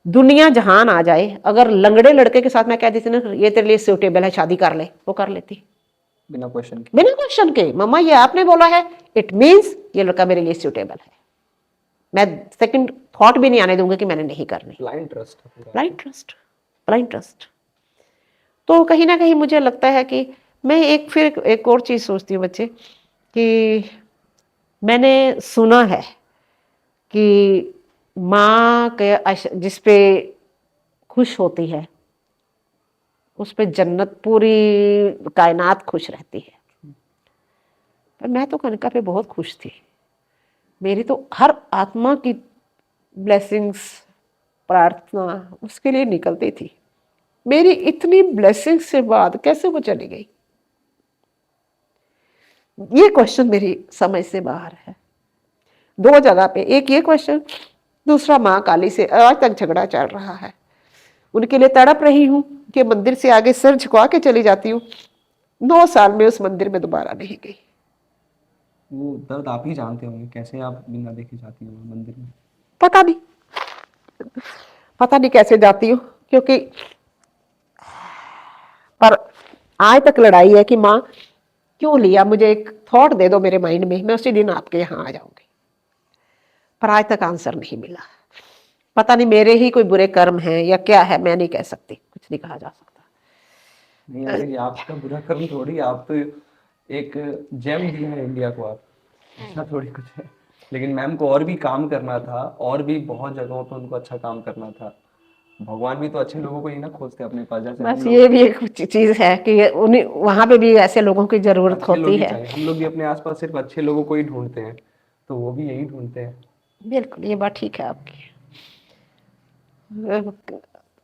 दुनिया जहान आ जाए, अगर लंगड़े लड़के के साथ मैं कह देती ना ये तेरे लिए सूटेबल है, शादी कर ले, वो कर लेती बिना क्वेश्चन के। बिना क्वेश्चन के। मम्मा ये आपने बोला है, इट मीन्स ये लड़का मेरे लिए सूटेबल है। मैं सेकंड थॉट भी नहीं आने दूंगी कि मैंने नहीं करनी। Blind trust, blind trust, blind trust. तो कहीं ना कहीं मुझे लगता है कि मैं फिर एक और चीज सोचती हूँ बच्चे, कि मैंने सुना है कि माँ के जिस पे खुश होती है उस पे जन्नत, पूरी कायनात खुश रहती है। पर मैं तो कनिका पे बहुत खुश थी। मेरी तो हर आत्मा की ब्लेसिंग्स, प्रार्थना उसके लिए निकलती थी। मेरी इतनी ब्लेसिंग्स से बाद कैसे वो चली गई, ये क्वेश्चन मेरी समझ से बाहर है। दो जगह पे, एक ये क्वेश्चन, दूसरा माँ काली से आज तक झगड़ा चल रहा है। उनके लिए तड़प रही हूँ कि मंदिर से आगे सिर झुका के चली जाती हूँ। 9 साल में उस मंदिर में दोबारा नहीं गई। वो दर्द आप ही जानते होंगे, कैसे आप बिना देखे जाती हो मंदिर में। पता नहीं कैसे जाती हूँ, क्योंकि पर आज तक लड़ाई है कि माँ क्यों लिया, मुझे एक थॉट दे दो मेरे माइंड में, मैं उसी दिन आपके यहाँ आ जाऊंगी। पर आज तक आंसर नहीं मिला। पता नहीं मेरे ही कोई बुरे कर्म हैं या क्या है, मैं नहीं कह सकती, कुछ नहीं कहा जा सकता। नहीं अरे आपका बुरा कर्म थोड़ी, आप तो एक जेम दिया है इंडिया को, आप ऐसा थोड़ी कुछ है। लेकिन मैम को और भी काम करना था, और भी बहुत जगहों पर उनको अच्छा काम करना था। भगवान भी तो अच्छे लोगों को ही ना खोजते अपने पास, जैसे बस ये भी एक चीज है कि उन्हें वहां पे भी ऐसे लोगों की जरूरत अच्छे लोग होती ही है। चाहिए। हम लोग भी अपने आसपास सिर्फ अच्छे लोगों को ही ढूंढते हैं, तो वो भी यही ढूंढते हैं। बिल्कुल, ये बात ठीक है आपकी।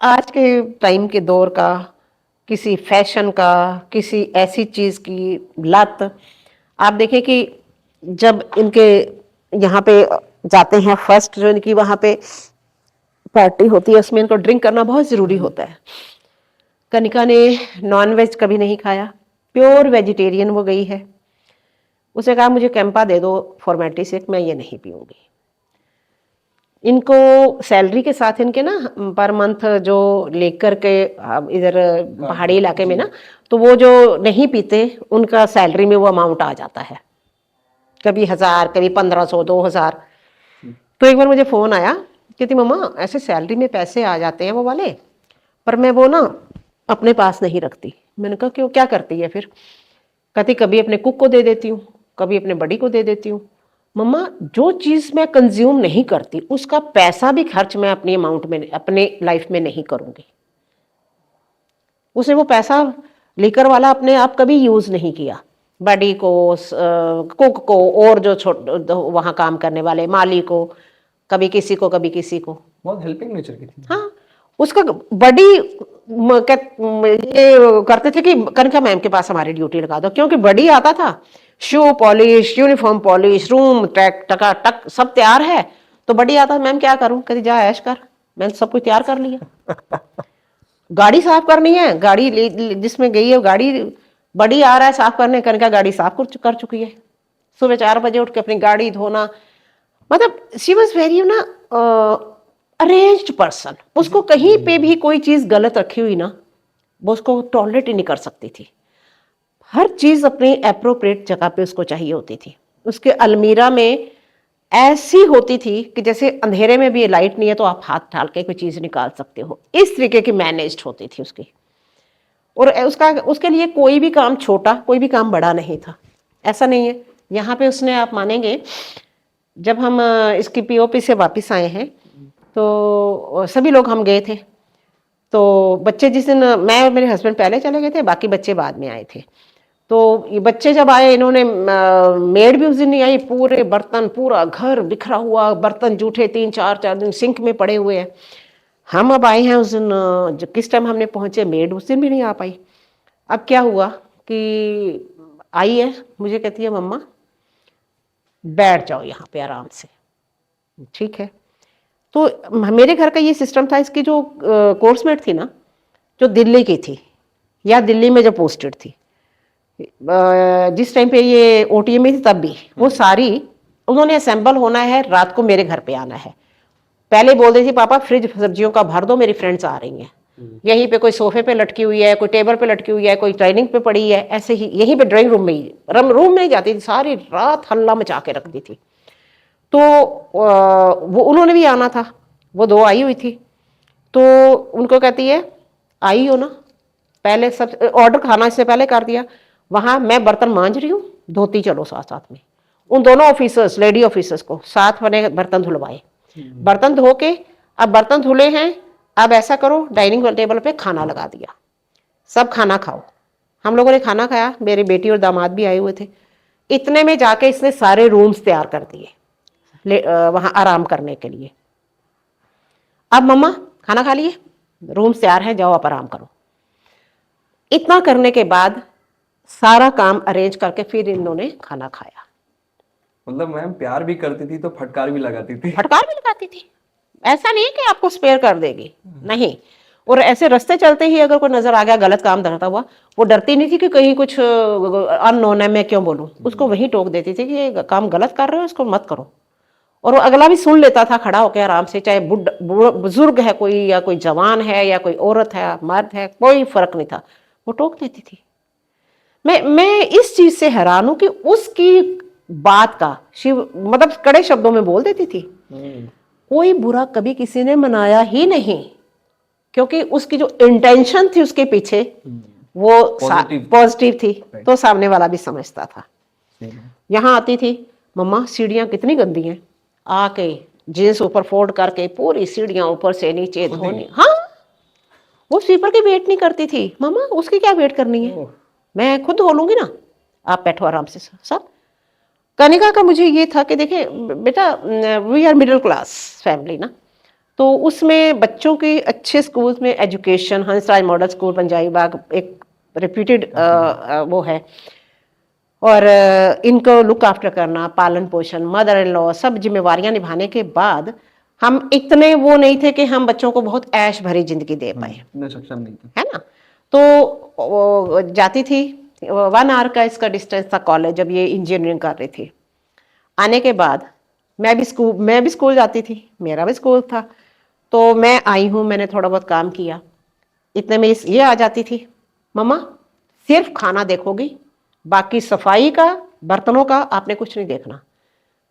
आज के टाइम के दौर का, किसी फैशन का, किसी ऐसी चीज की लत, आप देखें कि जब इनके यहाँ पे जाते हैं, फर्स्ट जो इनकी वहां पे पार्टी होती है उसमें इनको ड्रिंक करना बहुत जरूरी होता है। कनिका ने नॉन वेज कभी नहीं खाया, प्योर वेजिटेरियन वो गई है। उसे कहा मुझे कैंपा दे दो फॉर्मेलिटी से, मैं ये नहीं पीऊंगी। इनको सैलरी के साथ इनके ना पर मंथ जो लेकर के इधर पहाड़ी इलाके में ना, तो वो जो नहीं पीते उनका सैलरी में वो अमाउंट आ जाता है, कभी 1000, कभी 1500, 2000। तो एक बार मुझे फोन आया, कहती मम्मा ऐसे सैलरी में पैसे आ जाते हैं वो वाले, पर मैं वो ना अपने पास नहीं रखती। मैंने कहा क्यों, क्या करती है फिर? कहती कभी अपने कुक को दे देती हूँ, कभी अपने बड़ी को दे देती हूँ। मम्मा जो चीज मैं कंज्यूम नहीं करती उसका पैसा भी खर्च मैं अपनी अमाउंट में, अपने लाइफ में नहीं करूंगी। उसने वो पैसा लेकर वाला अपने आप कभी यूज नहीं किया। बड़ी को, कुक को, और जो वहां काम करने वाले माली को, कभी किसी को कभी किसी को। बहुत हेल्पिंग नेचर की थी। हाँ, उसका बड़ी ये करते थे कि कनिका मैम के पास हमारी ड्यूटी लगा दो, क्योंकि बड़ी आता था, shoe polish, uniform polish, room टक टका टक सब तैयार है। तो बड़ी आता, मैम क्या करूं? कहती जा ऐश कर, मैंने सब कुछ तैयार कर लिया। गाड़ी साफ करनी है, गाड़ी जिसमें गई है गाड़ी, बड़ी आ रहा है साफ करने, कनिका गाड़ी साफ कर चुकी है। सुबह 4 बजे उठ के अपनी गाड़ी धोना, मतलब शी वॉज वेरी ना अरेंज्ड पर्सन। उसको कहीं पे भी कोई चीज गलत रखी हुई ना, वो उसको टॉलरेट ही नहीं कर सकती थी। हर चीज अपनी एप्रोप्रिएट जगह पे उसको चाहिए होती थी। उसके अलमीरा में ऐसी होती थी कि जैसे अंधेरे में भी लाइट नहीं है तो आप हाथ डाल के कोई चीज निकाल सकते हो, इस तरीके की मैनेज्ड होती थी उसकी। और उसके लिए कोई भी काम छोटा, कोई भी काम बड़ा नहीं था। ऐसा नहीं है, यहाँ पे उसने, आप मानेंगे, जब हम इसकी पीओपी से वापस आए हैं तो सभी लोग हम गए थे। तो बच्चे जिस दिन, मैं और मेरे हस्बैंड पहले चले गए थे, बाकी बच्चे बाद में आए थे। तो ये बच्चे जब आए, इन्होंने मेड भी उस दिन नहीं आई, पूरे बर्तन, पूरा घर बिखरा हुआ, बर्तन जूठे 3-4 दिन सिंक में पड़े हुए हैं। हम अब आए हैं उस दिन, किस टाइम हमने पहुंचे, मेड उस दिन भी नहीं आ पाई। अब क्या हुआ कि आई है, मुझे कहती है मम्मा बैठ जाओ यहाँ पे आराम से। ठीक है, तो मेरे घर का ये सिस्टम था, इसकी जो कोर्समेट थी ना, जो दिल्ली की थी या दिल्ली में जो पोस्टेड थी, जिस टाइम पे ये ओटीए में थी तब भी, वो सारी उन्होंने असेंबल होना है, रात को मेरे घर पे आना है। पहले बोल रही थी पापा फ्रिज सब्जियों का भर दो, मेरी फ्रेंड्स आ रही हैं। यहीं पे कोई सोफे पे लटकी हुई है, कोई टेबल पे लटकी हुई है, कोई डाइनिंग पे पड़ी है, ऐसे ही यहीं पे ड्राइंग रूम में ही, रूम में ही जाती थी, सारी रात हल्ला मचा के रखती थी। तो वो उन्होंने भी आना था, वो 2 आई हुई थी। तो उनको कहती है आई हो ना, पहले सब ऑर्डर खाना इससे पहले कर दिया, वहां मैं बर्तन मांज रही हूँ, धोती चलो साथ साथ में। उन दोनों ऑफिसर्स, लेडी ऑफिसर्स को साथ मैंने बर्तन धुलवाए। बर्तन धो के, अब बर्तन धुले हैं, अब ऐसा करो डाइनिंग टेबल पे खाना लगा दिया, सब खाना खाओ। हम लोगों ने खाना खाया, मेरी बेटी और दामाद भी आए हुए थे। इतने में जाके इसने सारे रूम्स तैयार कर दिए वहां आराम करने के लिए। अब मम्मा खाना खा लिए, रूम्स तैयार है, जाओ आप आराम करो। इतना करने के बाद सारा काम अरेंज करके फिर इन्होंने खाना खाया। मतलब मैम प्यार भी करती थी तो फटकार भी लगाती थी। फटकार भी लगाती थी, ऐसा नहीं है कि आपको स्पेयर कर देगी, नहीं। और ऐसे रास्ते चलते ही अगर कोई नजर आ गया गलत काम करता हुआ, वो डरती नहीं थी कि कहीं कुछ अननोन है मैं क्यों बोलूं, उसको वहीं टोक देती थी कि ये काम गलत कर रहे हो, इसको मत करो। और वो अगला भी सुन लेता था खड़ा होकर आराम से, चाहे बुजुर्ग है कोई, या कोई जवान है, या कोई औरत है, मर्द है, कोई फर्क नहीं था, वो टोक देती थी। मैं इस चीज से हैरान हूं कि उसकी बात का शिव मतलब कड़े शब्दों में बोल देती थी। कोई बुरा कभी किसी ने मनाया ही नहीं, क्योंकि उसकी जो इंटेंशन थी उसके पीछे वो पॉजिटिव थी, तो सामने वाला भी समझता था। यहाँ आती थी, मम्मा सीढ़ियां कितनी गंदी हैं, आके जींस ऊपर फोल्ड करके पूरी सीढ़ियां ऊपर से नीचे धोनी। हाँ, वो स्वीपर की वेट नहीं करती थी, मम्मा उसकी क्या वेट करनी है, मैं खुद धो लूंगी ना, आप बैठो आराम से। सब कनिका का मुझे ये था कि देखिए बेटा, we are middle class family ना, तो उसमें बच्चों के अच्छे स्कूल्स में education, Hansraj model school Punjabi Bagh एक रिप्यूटेड वो है, और इनको लुक आफ्टर करना, पालन पोषण, मदर इन लॉ, सब जिम्मेवारियां निभाने के बाद हम इतने वो नहीं थे कि हम बच्चों को बहुत ऐश भरी जिंदगी दे पाए, सक्षम नहीं थे, है ना। तो जाती थी, 1 आवर का इसका डिस्टेंस था कॉलेज, जब ये इंजीनियरिंग कर रही थी। आने के बाद मैं भी स्कूल जाती थी, मेरा भी स्कूल था। तो मैं आई हूँ, मैंने थोड़ा बहुत काम किया, इतने में ये आ जाती थी, मम्मा सिर्फ खाना देखोगी, बाकी सफाई का, बर्तनों का आपने कुछ नहीं देखना।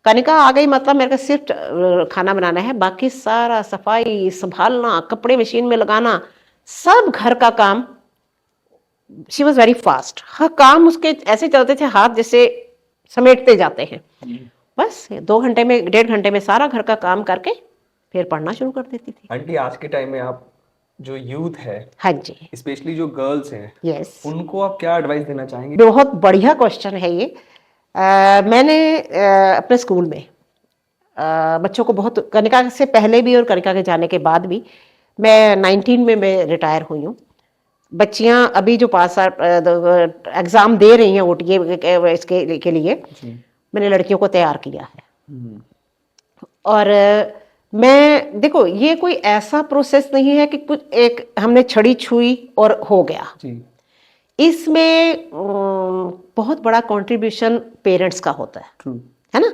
कनिका आ गई मतलब मेरे को सिर्फ खाना बनाना है, बाकी सारा सफाई संभालना, कपड़े मशीन में लगाना, सब घर का काम। शी वॉज वेरी फास्ट, हर काम उसके ऐसे चलते थे हाथ जैसे समेटते जाते हैं। बस 2 घंटे में, 1.5 घंटे में सारा घर का काम करके फिर पढ़ना शुरू कर देती थी। आंटी आज के टाइम में आप जो यूथ है, हाँ जी, स्पेशली जो गर्ल्स हैं, यस, उनको आप क्या एडवाइस देना चाहेंगे? बहुत बढ़िया क्वेश्चन है ये। मैंने अपने स्कूल में बच्चों को बहुत, कनिका से पहले भी और कनिका के जाने के बाद भी, मैं 19 में मैं रिटायर हुई हूँ। बच्चियां अभी जो पास एग्जाम दे रही हैं ओटीए इसके के लिए, मैंने लड़कियों को तैयार किया है। और मैं देखो, ये कोई ऐसा प्रोसेस नहीं है कि कुछ एक हमने छड़ी छुई और हो गया जी। इसमें बहुत बड़ा कंट्रीब्यूशन पेरेंट्स का होता है ना।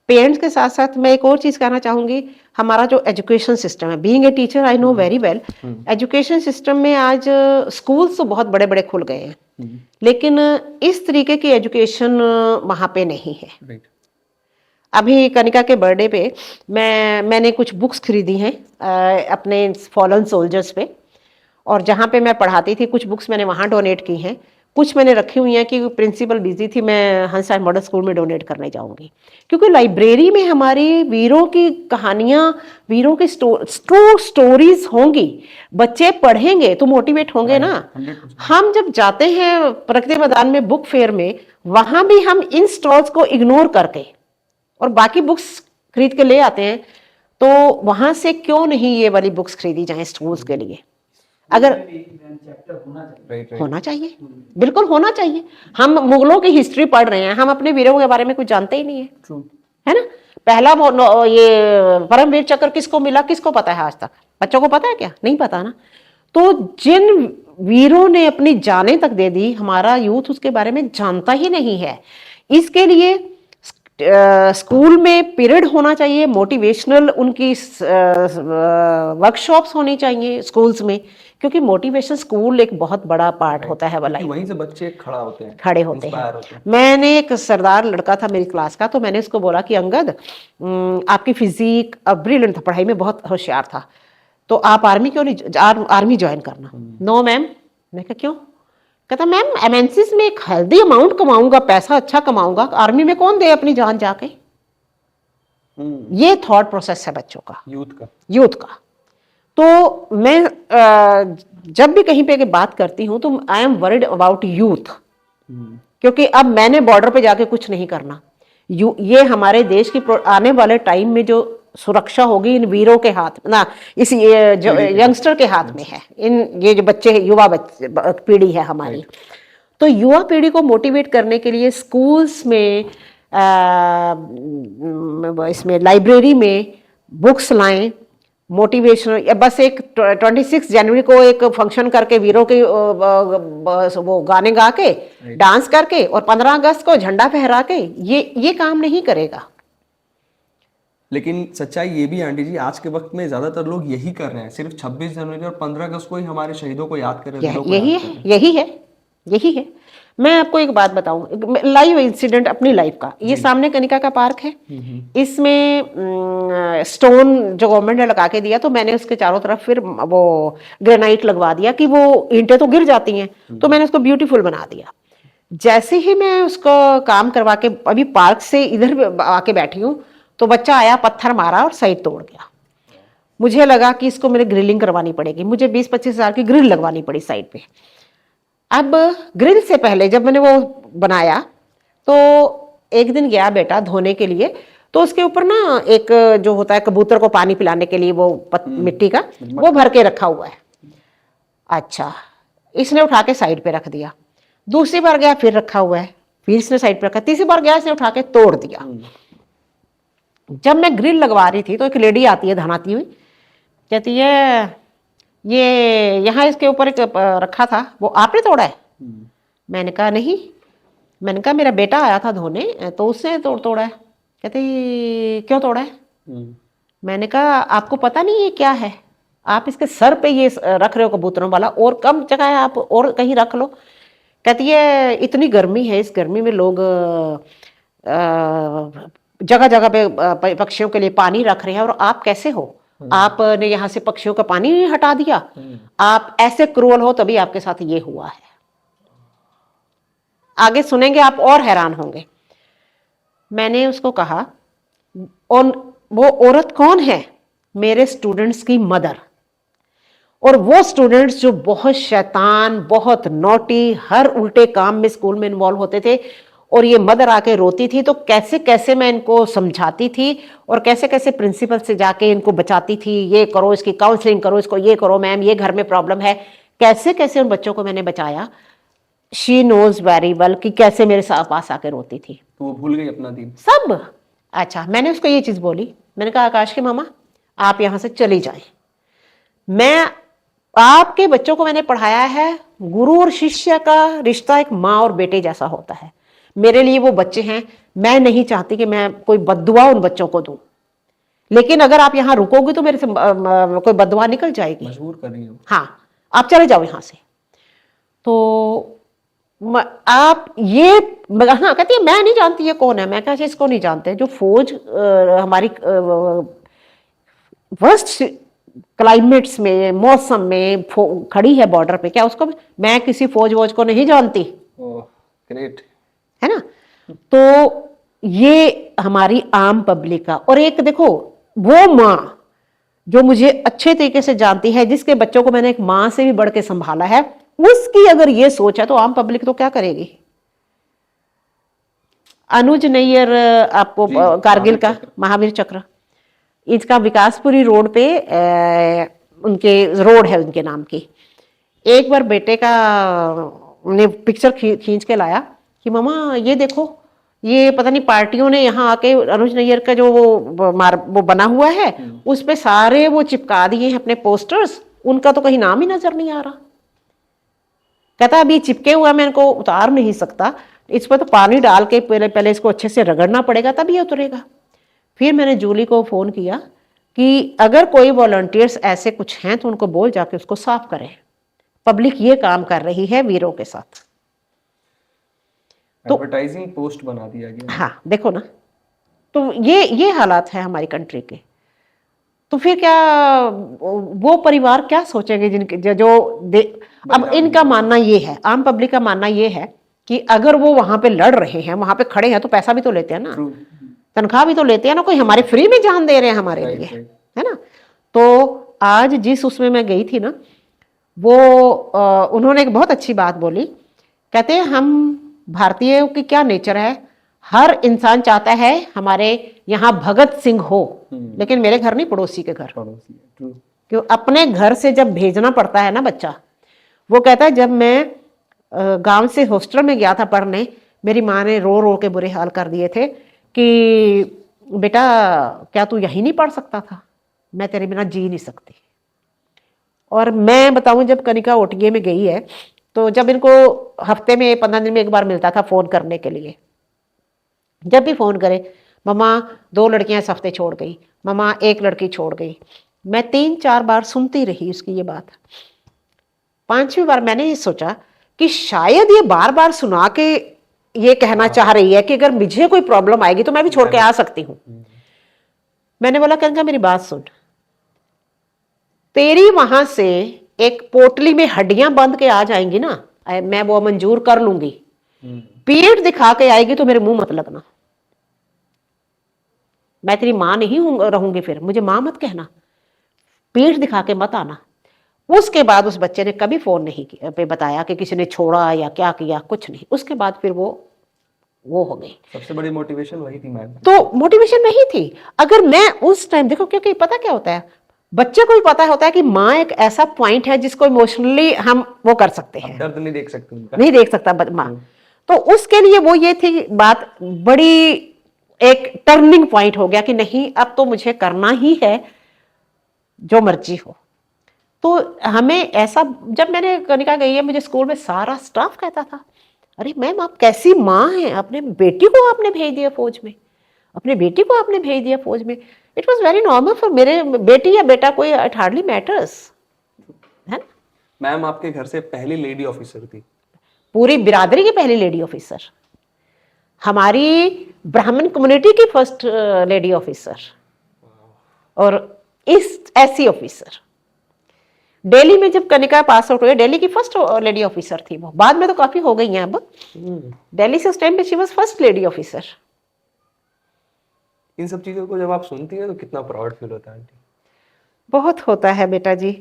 पेरेंट्स के साथ साथ मैं एक और चीज कहना चाहूंगी, हमारा जो एजुकेशन सिस्टम है, being a teacher I know very well, education system में आज स्कूल्स तो बहुत बड़े बड़े खुल गए हैं, लेकिन इस तरीके की एजुकेशन वहां पे नहीं है। अभी कनिका के बर्थडे पे मैंने कुछ बुक्स खरीदी हैं अपने फॉलन सोल्जर्स पे, और जहाँ पे मैं पढ़ाती थी कुछ बुक्स मैंने वहाँ डोनेट की हैं। कुछ मैंने रखी हुई हैं कि प्रिंसिपल बिजी थी, मैं हंसा मॉडल स्कूल में डोनेट करने जाऊंगी, क्योंकि लाइब्रेरी में हमारी वीरों की कहानियां, वीरों की स्टोरीज होंगी, बच्चे पढ़ेंगे तो मोटिवेट होंगे ना। 100%। हम जब जाते हैं प्रगति मैदान में बुक फेयर में, वहां भी हम इन स्टॉल्स को इग्नोर करके और बाकी बुक्स खरीद के ले आते हैं, तो वहां से क्यों नहीं ये वाली बुक्स खरीदी जाए स्कूल्स के लिए? अगर होना चाहिए, बिल्कुल होना चाहिए। हम मुगलों की हिस्ट्री पढ़ रहे हैं, हम अपने वीरों के बारे में कुछ जानते ही नहीं है, है ना। पहला ये परमवीर चक्र किसको मिला, किसको पता है आज तक? बच्चों को पता है क्या? नहीं पता ना। तो जिन वीरों ने अपनी जानें तक दे दी, हमारा यूथ उसके बारे में जानता ही नहीं है। इसके लिए स्कूल में पीरियड होना चाहिए, मोटिवेशनल उनकी वर्कशॉप्स होनी चाहिए स्कूल्स में, क्योंकि मोटिवेशन स्कूल एक बहुत बड़ा पार्ट होता है वाला, वहीं से बच्चे खड़े होते हैं। मैंने एक सरदार लड़का था मेरी क्लास का, तो मैंने उसको बोला कि अंगद, आपकी फिजिक ब्रिलियंट था, पढ़ाई में बहुत होशियार था, तो आप आर्मी क्यों नहीं आर्मी ज्वाइन करना? No ma'am. मैं कहा क्यों? कहता मैम एमएनसीज में एक हेल्दी अमाउंट कमाऊंगा, पैसा अच्छा कमाऊंगा, आर्मी में कौन दे अपनी जान जाके? ये थॉट प्रोसेस है बच्चों का, यूथ का। तो मैं जब भी कहीं पे बात करती हूं तो I am worried about youth, क्योंकि अब मैंने बॉर्डर पे जाके कुछ नहीं करना। ये हमारे देश की आने वाले टाइम में जो सुरक्षा होगी इन वीरों के हाथ ना, इस ये जो यंगस्टर के हाथ में है, इन ये जो बच्चे युवा पीढ़ी है हमारी। तो युवा पीढ़ी को मोटिवेट करने के लिए स्कूल्स में, इसमें लाइब्रेरी में बुक्स लाएं, मोटिवेशनल। बस एक 26 जनवरी को एक फंक्शन करके वीरों के वो गाने गा के डांस करके और 15 अगस्त को झंडा फहरा के ये काम नहीं करेगा। लेकिन सच्चाई ये भी आंटी जी, आज के वक्त में ज्यादातर लोग यही कर रहे हैं, सिर्फ 26 जनवरी और 15 अगस्त को ही हमारे शहीदों को याद कर रहे हैं। यही है। मैं आपको एक बात बताऊं, लाइव इंसिडेंट अपनी लाइफ का। ये सामने कनिका का पार्क है, इसमें स्टोन जो गवर्नमेंट ने लगा के दिया, तो मैंने उसके चारों तरफ फिर वो ग्रेनाइट लगवा दिया कि वो ईंटें तो गिर जाती हैं, तो मैंने उसको ब्यूटीफुल बना दिया। जैसे ही मैं उसको काम करवा के अभी पार्क से इधर आके बैठी हूँ, तो बच्चा आया, पत्थर मारा और साइड तोड़ गया। मुझे लगा कि इसको मेरे ग्रिलिंग करवानी पड़ेगी, मुझे 20-25 हज़ार की ग्रिल लगवानी पड़ी साइड पे। अब ग्रिल से पहले जब मैंने वो बनाया, तो एक दिन गया बेटा धोने के लिए, तो उसके ऊपर ना एक जो होता है कबूतर को पानी पिलाने के लिए वो मिट्टी का वो भर के रखा हुआ है। अच्छा, इसने उठा के साइड पे रख दिया। दूसरी बार गया फिर रखा हुआ है, फिर इसने साइड पे रखा। तीसरी बार गया, इसने उठा के तोड़ दिया। जब मैं ग्रिल लगवा रही थी तो एक लेडी आती है धनाती हुई, कहती है ये यहाँ इसके ऊपर एक रखा था, वो आपने तोड़ा है? मैंने कहा नहीं। मैंने कहा मेरा बेटा आया था धोने तो उसने तोड़ा है। कहते क्यों तोड़ा है? मैंने कहा आपको पता नहीं ये क्या है? आप इसके सर पे ये रख रहे हो कबूतरों वाला, और कम जगह है, आप और कहीं रख लो। कहती है इतनी गर्मी है, इस गर्मी में लोग जगह जगह पे पक्षियों के लिए पानी रख रहे हैं, और आप कैसे हो? आपने यहां से पक्षियों का पानी हटा दिया। आप ऐसे क्रूअल हो, तभी आपके साथ ये हुआ है। आगे सुनेंगे आप और हैरान होंगे। मैंने उसको कहा, और वो औरत कौन है? मेरे स्टूडेंट्स की मदर। और वो स्टूडेंट्स जो बहुत शैतान, बहुत नोटी, हर उल्टे काम में स्कूल में इन्वॉल्व होते थे, और ये मदर आके रोती थी, तो कैसे कैसे मैं इनको समझाती थी और कैसे कैसे प्रिंसिपल से जाके इनको बचाती थी, ये करो, इसकी काउंसलिंग करो, इसको ये करो मैम, ये घर में प्रॉब्लम है। कैसे कैसे उन बच्चों को मैंने बचाया। शी नोज वेरी वेल कि कैसे मेरे साथ पास आके रोती थी। तो वो भूल गई अपना दिन सब। अच्छा, मैंने उसको ये चीज बोली, मैंने कहा आकाश की मामा आप यहां से चली जाएं। मैं आपके बच्चों को मैंने पढ़ाया है, गुरु और शिष्य का रिश्ता एक माँ और बेटे जैसा होता है। मेरे लिए वो बच्चे हैं, मैं नहीं चाहती कि मैं कोई बद्दुआ उन बच्चों को दूं, लेकिन अगर आप यहाँ रुकोगे तो मेरे से कोई बद्दुआ निकल जाएगी। मजबूर कर रही हो। हाँ, आप चले जाओ यहाँ से। तो आप ये हाँ, कहती है मैं नहीं जानती ये कौन है। मैं कहा इसको नहीं जानते, जो फौज हमारी वर्स्ट क्लाइमेट्स में, मौसम में खड़ी है बॉर्डर पे, क्या उसको मैं किसी फौज वोज को नहीं जानती। Oh great. है ना। तो ये हमारी आम पब्लिक का। और एक देखो, वो माँ जो मुझे अच्छे तरीके से जानती है, जिसके बच्चों को मैंने एक माँ से भी बढ़ के संभाला है, उसकी अगर ये सोच है तो आम पब्लिक तो क्या करेगी। अनुज नैयर, आपको जी, कारगिल महावीर का चक्र। महावीर चक्र, इसका विकासपुरी रोड पे उनके रोड है उनके नाम की। एक बार बेटे का ने पिक्चर खींच के लाया कि मामा ये देखो, ये पता नहीं पार्टियों ने यहाँ आके अनुज नैयर का जो वो बना हुआ है, उस पे सारे वो चिपका दिए हैं अपने पोस्टर्स, उनका तो कहीं नाम ही नजर नहीं आ रहा। कहता अभी चिपके हुआ मैं इनको उतार नहीं सकता, इस पर तो पानी डाल के पहले पहले इसको अच्छे से रगड़ना पड़ेगा तब ये उतरेगा। फिर मैंने जूली को फोन किया कि अगर कोई वॉलंटियर्स ऐसे कुछ हैं तो उनको बोल जाके उसको साफ करें। पब्लिक ये काम कर रही है वीरों के साथ। तो एडवर्टाइजिंग पोस्ट बना दिया गया। हाँ देखो ना, तो ये हालात है हमारी कंट्री के। तो फिर क्या वो परिवार क्या सोचेंगे जिनके जो अब इनका मानना ये है, आम पब्लिक का मानना ये है कि अगर वो वहां पे लड़ रहे हैं, वहां पे खड़े हैं, तो पैसा भी तो लेते हैं ना, तनख्वाह भी तो लेते हैं ना, कोई हमारे फ्री में जान दे रहे हैं हमारे लिए, है ना। तो आज जिस उसमें मैं गई थी ना, वो उन्होंने एक बहुत अच्छी बात बोली। कहते हैं हम भारतीयों की क्या नेचर है, हर इंसान चाहता है हमारे यहाँ भगत सिंह हो, लेकिन मेरे घर नहीं, पड़ोसी के घर। क्यों अपने घर से जब भेजना पड़ता है ना बच्चा, वो कहता है जब मैं गांव से हॉस्टल में गया था पढ़ने, मेरी माँ ने रो रो के बुरे हाल कर दिए थे कि बेटा क्या तू यहीं नहीं पढ़ सकता था, मैं तेरे बिना जी नहीं सकती। और मैं बताऊं, जब कनिका ओटीए में गई है, तो जब इनको हफ्ते में 15 दिन में एक बार मिलता था फोन करने के लिए, जब भी फोन करे, मम्मा 2 लड़कियां इस हफ्ते छोड़ गई, मम्मा 1 लड़की छोड़ गई। मैं 3-4 बार सुनती रही उसकी ये बात। 5वीं बार मैंने ये सोचा कि शायद ये बार बार सुना के ये कहना चाह रही है कि अगर मुझे कोई प्रॉब्लम आएगी तो मैं भी छोड़ के आ सकती हूँ। मैंने बोला कनिका मेरी बात सुन, तेरी वहां से एक पोटली में हड्डियां बंद के आ जाएंगी ना, मैं वो मंजूर कर लूंगी, पेट दिखा के आएगी तो मेरे मुंह मत लगना, मैं तेरी मां नहीं रहूंगी, फिर मुझे मां मत कहना, पेट दिखा के मत आना। उसके बाद उस बच्चे ने कभी फोन नहीं किया पे बताया कि किसी ने छोड़ा या क्या किया, कुछ नहीं। उसके बाद फिर वो हो गई। सबसे बड़ी मोटिवेशन वही थी मैम। तो मोटिवेशन वही थी। अगर मैं उस टाइम देखो, क्योंकि पता क्या होता है, बच्चे को भी पता होता है कि माँ एक ऐसा पॉइंट है जिसको इमोशनली हम वो कर सकते हैं, दर्द नहीं देख सकते उनका। नहीं देख सकता माँ। तो उसके लिए वो ये थी बात, बड़ी एक टर्निंग पॉइंट हो गया कि नहीं अब तो मुझे करना ही है जो मर्जी हो। तो हमें ऐसा, जब मैंने कनिका गई है, मुझे स्कूल में सारा स्टाफ कहता था अरे मैम आप कैसी माँ हैं, अपने बेटी को आपने भेज दिया फौज में, अपने बेटी को आपने भेज दिया फौज में। It was very normal for मेरे बेटी या बेटा, कोई इट हार्डली मैटर्स, है ना। मैम आपके घर से पहली लेडी ऑफिसर थी, पूरी बिरादरी की पहली लेडी ऑफिसर, हमारी ब्राह्मण कम्युनिटी की फर्स्ट लेडी ऑफिसर, और एससी ऑफिसर। दिल्ली में जब कनिका पास आउट हुई, दिल्ली की फर्स्ट लेडी ऑफिसर थी वो, बाद में तो काफी हो गई हैं अब। दिल्ली से उस टाइम पे she was first lady officer. इन सब चीजों को जब आप सुनती हैं तो कितना प्राउड फील होता है आंटी? बहुत होता है बेटा जी।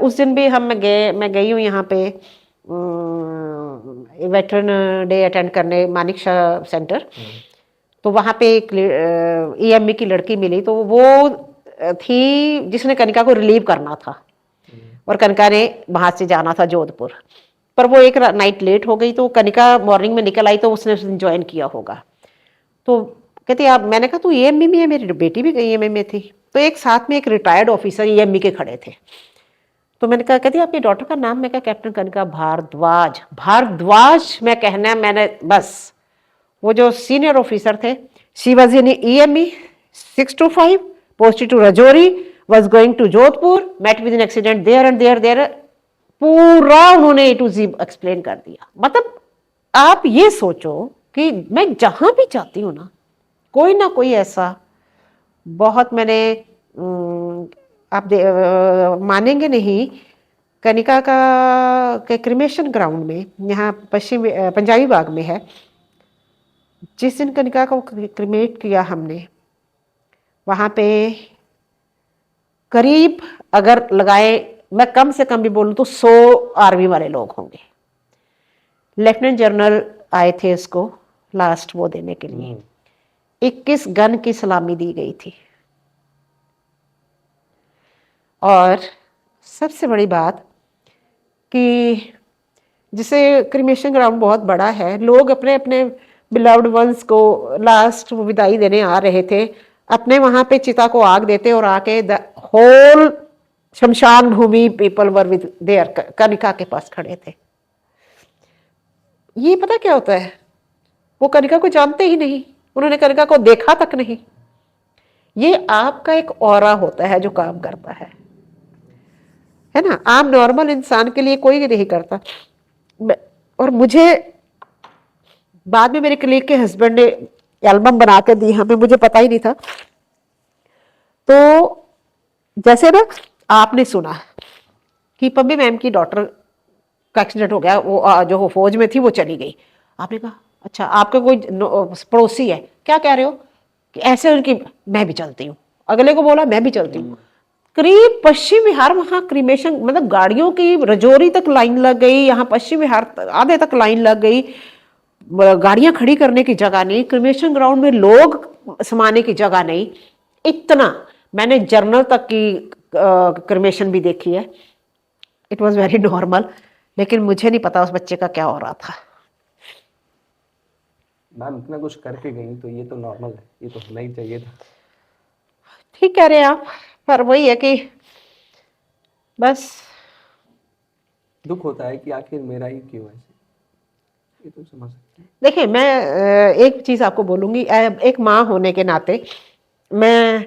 उस दिन भी मैं गई हूँ यहाँ पे वेटरन डे अटेंड करने, मानिक शाह सेंटर। तो वहाँ पे एक ईएमई की लड़की मिली, तो वो थी जिसने कनिका को रिलीव करना था, और कनिका ने वहां से जाना था जोधपुर, पर वो एक नाइट लेट हो गई, तो कनिका मॉर्निंग में निकल आई, तो उसने ज्वाइन किया होगा। तो कहती आप, मैंने कहा तू ईएमई में है, मेरी बेटी भी ईएमई में थी। तो एक साथ में एक रिटायर्ड ऑफिसर ईएमई के खड़े थे, तो मैंने कहा, कहती आपकी डॉटर का नाम? मैं कहा कैप्टन कनिका भारद्वाज। भारद्वाज मैं कहना, मैंने बस, वो जो सीनियर ऑफिसर थे, she was in EME 625, posted to Rajouri, was going to Jodhpur, met with an accident there and there, पूरा उन्होंने A to Z एक्सप्लेन कर दिया। मतलब आप ये सोचो कि मैं जहां भी जाती हूँ ना, कोई ना कोई ऐसा, बहुत मैंने आप मानेंगे नहीं, कनिका का के क्रिमेशन ग्राउंड में, यहाँ पंजाबी बाग में है। जिस दिन कनिका को क्रिमेट किया हमने, वहाँ पे करीब अगर लगाए, मैं कम से कम भी बोलूँ तो 100 आर्मी वाले लोग होंगे। लेफ्टिनेंट जनरल आए थे इसको लास्ट वो देने के लिए। 21 गन की सलामी दी गई थी। और सबसे बड़ी बात कि जिसे क्रिमेशन ग्राउंड बहुत बड़ा है, लोग अपने अपने बिलव्ड वंस को लास्ट विदाई देने आ रहे थे, अपने वहां पे चिता को आग देते और आके द होल शमशान भूमि people were with there Kanika के पास खड़े थे। ये पता क्या होता है, वो कनिका को जानते ही नहीं, उन्होंने कनिका को देखा तक नहीं। ये आपका एक ऑरा होता है जो काम करता है ना। आम नॉर्मल इंसान के लिए कोई नहीं करता। और मुझे बाद में मेरे कलीग के हस्बैंड ने एल्बम बना के दी हमें, मुझे पता ही नहीं था। तो जैसे ना आपने सुना कि पम्मी मैम की डॉटर का एक्सीडेंट हो गया, वो जो फौज में थी वो चली गई, आपने कहा अच्छा आपका कोई पड़ोसी है, क्या कह रहे हो कि ऐसे उनकी, मैं भी चलती हूँ। अगले को बोला मैं भी चलती हूँ। करीब पश्चिम बिहार वहां क्रिमेशन, मतलब गाड़ियों की रजौरी तक लाइन लग गई, यहाँ पश्चिम बिहार आधे तक लाइन लग गई, गाड़ियां खड़ी करने की जगह नहीं, क्रिमेशन ग्राउंड में लोग समाने की जगह नहीं। इतना मैंने जर्नल तक की क्रिमेशन भी देखी है। इट वॉज वेरी नॉर्मल, लेकिन मुझे नहीं पता उस बच्चे का क्या हो रहा था। मैम इतना कुछ करके गई तो ये तो नॉर्मल है, ये तो होना ही चाहिए था। ठीक कह रहे हैं आप, पर वही है कि बस दुख होता है कि आखिर मेरा ही क्यों ऐसे, ये तो समझ सकते हैं। देखिए, मैं एक चीज आपको बोलूंगी, एक माँ होने के नाते, मैं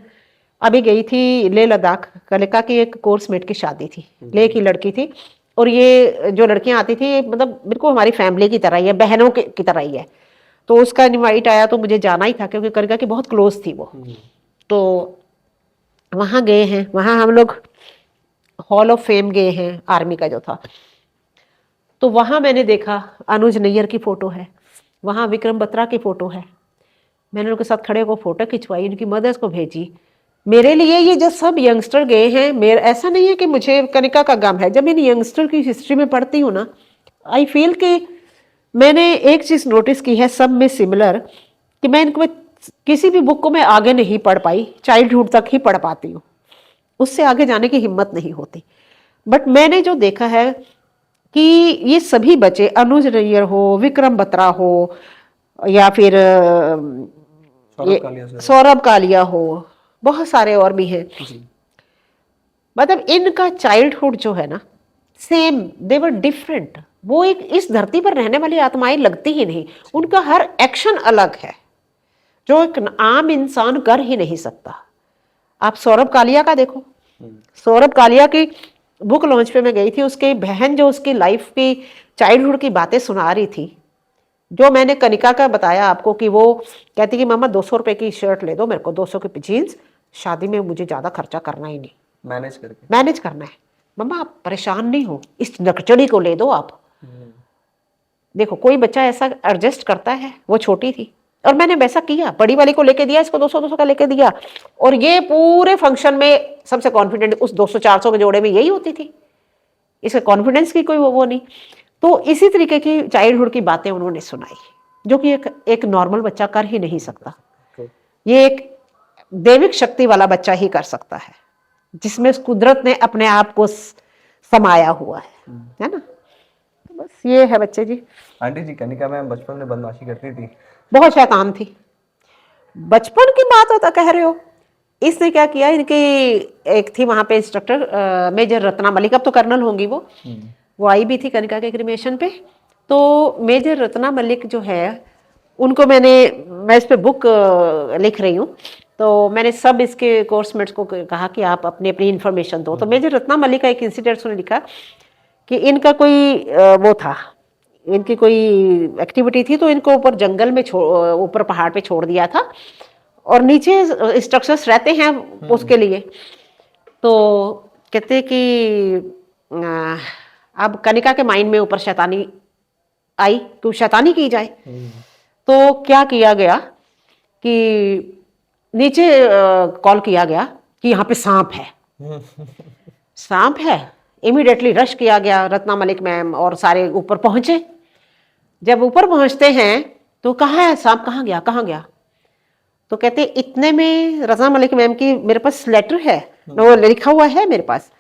अभी गई थी लेह लद्दाख, कनिका की एक कोर्समेट की शादी थी, लेह की लड़की थी, और ये जो लड़कियां आती थी मतलब बिल्कुल हमारी फैमिली की तरह ही है, बहनों की तरह ही है। तो उसका इनवाइट आया तो मुझे जाना ही था, क्योंकि कनिका की बहुत क्लोज थी वो। तो वहां गए हैं, वहां हम लोग हॉल ऑफ फेम गए हैं आर्मी का जो था। तो वहां मैंने देखा अनुज नैयर की फोटो है, वहां विक्रम बत्रा की फोटो है। मैंने उनके साथ खड़े को फोटो खिंचवाई, उनकी मदर्स को भेजी। मेरे लिए ये जो सब यंगस्टर गए हैं, मेरा ऐसा नहीं है कि मुझे कनिका का गम है। जब इन यंगस्टर की हिस्ट्री में पढ़ती हूँ ना, आई फील कि मैंने एक चीज नोटिस की है सब में सिमिलर, कि मैं इनको किसी भी बुक को मैं आगे नहीं पढ़ पाई, चाइल्डहुड तक ही पढ़ पाती हूँ, उससे आगे जाने की हिम्मत नहीं होती। बट मैंने जो देखा है कि ये सभी बच्चे, अनुज नैयर हो, विक्रम बत्रा हो, या फिर सौरभ कालिया हो, बहुत सारे और भी हैं, मतलब इनका चाइल्डहुड जो है ना, सेम, दे वर डिफरेंट। वो एक इस धरती पर रहने वाली आत्माएं लगती ही नहीं, उनका हर एक्शन अलग है जो एक आम इंसान कर ही नहीं सकता। आप सौरभ कालिया का देखो, सौरभ कालिया की बुक लॉन्च पे मैं गई थी, उसकी बहन जो उसकी लाइफ की चाइल्डहुड की बातें सुना रही थी, जो मैंने कनिका का बताया आपको कि वो कहती कि मामा 200 रुपए की शर्ट ले दो मेरे को, 200 की जीन्स, शादी में मुझे ज्यादा खर्चा करना ही नहीं, मैनेज करना है। मम्मा आप परेशान नहीं हो, इस नकचड़ी को ले दो आप। देखो कोई बच्चा ऐसा एडजस्ट करता है, वो छोटी थी और मैंने वैसा किया, बड़ी वाली को लेके दिया, इसको 200 का लेके दिया, और ये पूरे फंक्शन में सबसे कॉन्फिडेंट उस 200-400 के जोड़े में यही होती थी, इसके कॉन्फिडेंस की कोई वो नहीं। तो इसी तरीके की चाइल्डहुड की बातें उन्होंने सुनाई, जो कि एक नॉर्मल बच्चा कर ही नहीं सकता। ये एक दैविक शक्ति वाला बच्चा ही कर सकता है, जिसमें कुदरत ने अपने आप को समाया हुआ है ना। तो बस ये है बच्चे जी। आंटी जी, कनिका मैम बचपन में बदमाशी करती थी, बहुत शैतान थी। बचपन की बात होता कह रहे हो, इसने क्या किया, इनकी एक थी वहां पे इंस्ट्रक्टर मेजर रत्ना मलिक, अब तो कर्नल होंगी वो आई भी थी कनिका के क्रिमेशन पे। तो मेजर रत्ना मलिक जो है उनको मैं इस पे बुक लिख रही हूँ, तो मैंने सब इसके कोर्समेट्स को कहा कि आप अपनी अपनी इन्फॉर्मेशन दो। तो मेजर रत्ना मलिक का एक इंसिडेंट उन्होंने लिखा कि इनका कोई वो था, इनकी कोई एक्टिविटी थी, तो इनको ऊपर जंगल में ऊपर पहाड़ पे छोड़ दिया था, और नीचे इंस्ट्रक्शंस रहते हैं उसके लिए। तो कहते कि अब कनिका के माइंड में ऊपर शैतानी आई तो शैतानी की जाए। तो क्या किया गया कि नीचे कॉल किया गया कि यहाँ पे सांप है, सांप है। इमीडिएटली रश किया गया, रत्ना मलिक मैम और सारे ऊपर पहुंचे। जब ऊपर पहुंचते हैं तो कहाँ है सांप, कहाँ गया, कहाँ गया? तो कहते इतने में रत्ना मलिक मैम की मेरे पास लेटर है, वो लिखा हुआ है मेरे पास।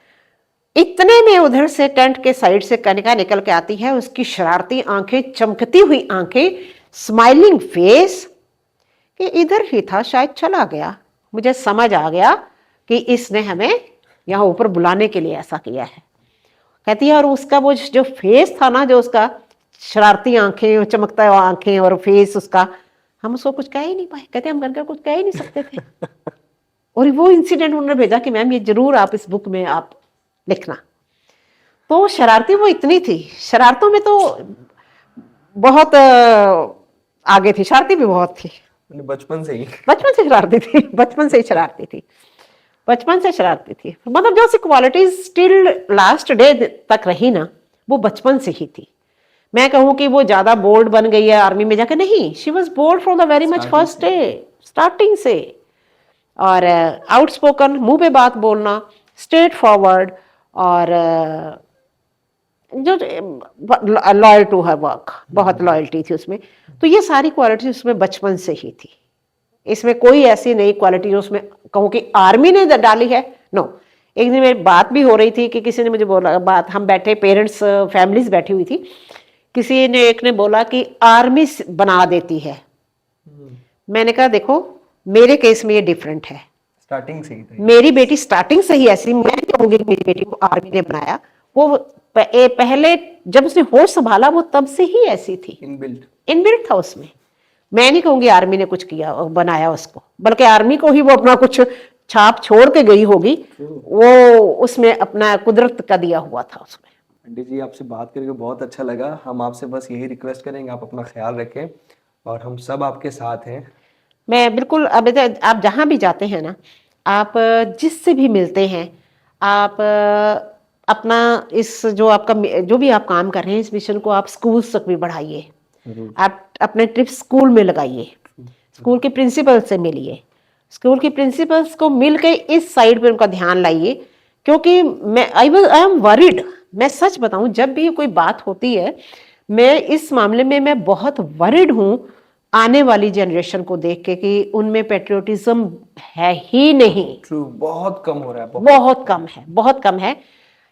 इतने में उधर से टेंट के साइड से कनिका निकल के आती है, उसकी शरारती आंखें, चमकती हुई आंखें, स्माइलिंग फेस, कि इधर ही था, शायद चला गया। मुझे समझ आ गया कि इसने हमें यहाँ ऊपर बुलाने के लिए ऐसा किया है। कहती है और उसका वो जो फेस था ना, जो उसका शरारती आंखें, चमकता हुआ आंखें और फेस उसका, हम उसको कुछ कह ही नहीं पाए। कहते हम करके कुछ कह ही नहीं सकते थे। और वो इंसिडेंट उन्होंने भेजा कि मैम ये जरूर आप इस बुक में आप लिखना। तो शरारती वो इतनी थी, शरारतों में तो बहुत आगे थी, शरारती भी बहुत थी, बचपन से शरारती थी, बचपन से ही शरारती थी, बचपन से शरारती थी। मतलब जो सी क्वालिटीज स्टिल लास्ट डे तक रही ना, वो बचपन से ही थी। मैं कहूँ कि वो ज्यादा बोल्ड बन गई है आर्मी में जाके, नहीं, she was bold from the very much first day, starting से। और आउटस्पोकन, मुंह पे बात बोलना, स्ट्रेट फॉरवर्ड, और जो लॉयल टू हर वर्क, बहुत लॉयल्टी थी उसमें। तो ये सारी क्वालिटी उसमें बचपन से ही थी। इसमें कोई ऐसी नई क्वालिटी जो उसमें कहूँ कि आर्मी ने डाली है, नो। एक दिन मेरी बात भी हो रही थी कि किसी ने मुझे बोला, बात हम बैठे, पेरेंट्स फैमिलीज बैठी हुई थी, किसी ने एक ने बोला कि आर्मी बना देती है। मैंने कहा देखो मेरे केस में ये डिफरेंट है, स्टार्टिंग से ही मेरी बेटी स्टार्टिंग से ही ऐसी, मैं कहूंगी कि मेरी बेटी को आर्मी ने बनाया। वो पहले जब उसने होश संभाला वो तब से ही ऐसी थी, इनबिल्ट था उसमें। मैं नहीं कहूंगी आर्मी ने कुछ किया बनाया उसको, बल्कि आर्मी को ही वो अपना कुछ छाप छोड़ के गई होगी, वो उसमें अपना कुदरत का दिया हुआ था उसमें। आंटी जी आपसे बात करके बहुत अच्छा लगा। हम आपसे बस यही रिक्वेस्ट करेंगे आप अपना ख्याल रखें और हम सब आपके साथ हैं। मैं बिल्कुल, अब आप जहाँ भी जाते हैं ना, आप जिससे भी मिलते हैं, आप अपना इस जो आपका जो भी आप काम कर रहे हैं, इस मिशन को आप स्कूल तक भी बढ़ाइए। आप अपने ट्रिप स्कूल में लगाइए, स्कूल के प्रिंसिपल से मिलिए, स्कूल के प्रिंसिपल्स को मिल के इस साइड पे उनका ध्यान लाइए। क्योंकि मैं आई एम वरीड, मैं सच बताऊं, जब भी कोई बात होती है, मैं इस मामले में मैं बहुत वरीड हूं आने वाली जनरेशन को देख के कि उनमें पेट्रियोटिज्म है ही नहीं। ट्रू, बहुत कम हो रहा है, बहुत कम है, बहुत कम है।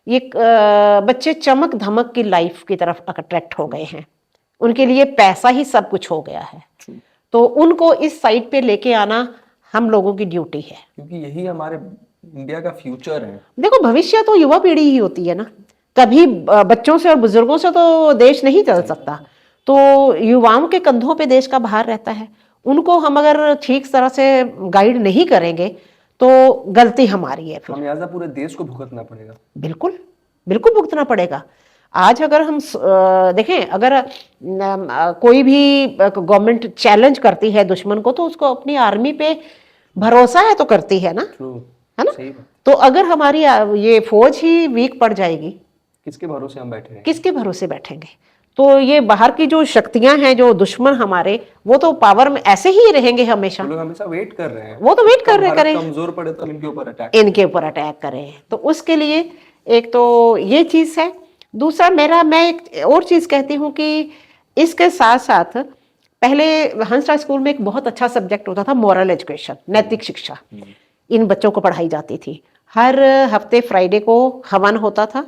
ये बच्चे चमक धमक की लाइफ की तरफ अट्रैक्ट हो गए हैं, उनके लिए पैसा ही सब कुछ हो गया है। तो उनको इस साइड पे लेके आना हम लोगों की ड्यूटी है, क्योंकि यही हमारे इंडिया का फ्यूचर है। देखो भविष्य तो युवा पीढ़ी ही होती है ना, कभी बच्चों से और बुजुर्गों से तो देश नहीं चल सकता। तो युवाओं के कंधों पे देश का भार रहता है। उनको हम अगर ठीक तरह से गाइड नहीं करेंगे तो गलती हमारी है, फिर लिहाजा पूरे देश को भुगतना पड़ेगा। बिल्कुल बिल्कुल भुगतना पड़ेगा। आज अगर हम देखें, अगर कोई भी गवर्नमेंट चैलेंज करती है दुश्मन को, तो उसको अपनी आर्मी पे भरोसा है तो करती है ना, है ना। तो अगर हमारी ये फौज ही वीक पड़ जाएगी, किसके भरोसे हम बैठे हैं, किसके भरोसे बैठेंगे? तो ये बाहर की जो शक्तियां हैं, जो दुश्मन हमारे, वो तो पावर में ऐसे ही रहेंगे हमेशा। लोग हमेशा वेट कर रहे हैं, वो तो वेट कर रहे करें, कमजोर पड़े तो इनके ऊपर अटैक करें। तो उसके लिए एक तो ये चीज है। दूसरा मैं एक और चीज कहती हूँ कि इसके साथ साथ पहले हंसराज स्कूल में एक बहुत अच्छा सब्जेक्ट होता था, मॉरल एजुकेशन, नैतिक शिक्षा। इन बच्चों को पढ़ाई जाती थी। हर हफ्ते फ्राइडे को हवन होता था,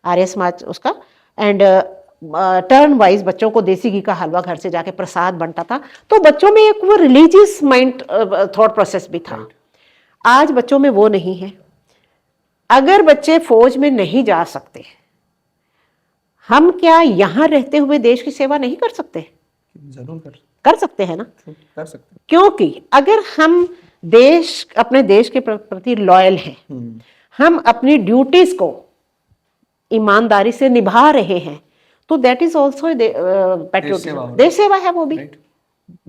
आर्य समाज उसका, एंड टर्न वाइज बच्चों को देसी घी का हलवा घर से जाके प्रसाद बनता था। तो बच्चों में एक वो रिलीजियस माइंड थॉट प्रोसेस भी था। आज बच्चों में वो नहीं है। अगर बच्चे फौज में नहीं जा सकते, हम क्या यहां रहते हुए देश की सेवा नहीं कर सकते? जरूर कर सकते हैं ना, कर सकते। क्योंकि अगर हम अपने देश के प्रति लॉयल हैं, हम अपनी ड्यूटीज को ईमानदारी से निभा रहे हैं, तो दैट इज ऑल्सो पेट्रियोटिज्म, देश सेवा है वो भी।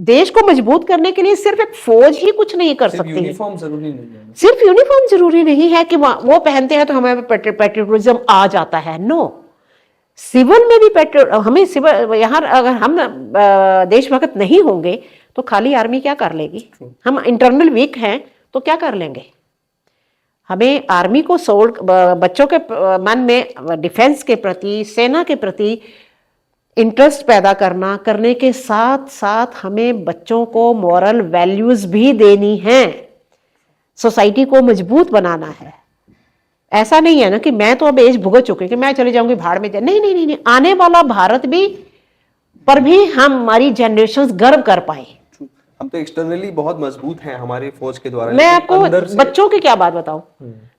देश को मजबूत करने के लिए सिर्फ एक फौज ही कुछ नहीं कर सिर्फ सकती है। यूनिफॉर्म जरूरी नहीं है। सिर्फ यूनिफॉर्म जरूरी नहीं है कि वो पहनते हैं तो हमें पेट्रियोटिज्म आ जाता है। नो, सिविल में भी हमें सिविल, यहाँ अगर हम देशभक्त नहीं होंगे तो खाली आर्मी क्या कर लेगी? हम इंटरनल वीक हैं तो क्या कर लेंगे? हमें आर्मी को बच्चों के मन में डिफेंस के प्रति, सेना के प्रति इंटरेस्ट पैदा करने के साथ साथ हमें बच्चों को मॉरल वैल्यूज भी देनी है, सोसाइटी को मजबूत बनाना है। ऐसा नहीं है ना कि मैं तो अब एज भुगत चुकी कि मैं चले जाऊंगी भाड़ में। नहीं नहीं नहीं, आने वाला भारत भी पर भी हमारी जनरेशन गर्व कर पाए। हम तो एक्सटर्नली बहुत मजबूत हैं हमारी फौज के द्वारा। मैं आपको बच्चों की क्या बात बताऊं,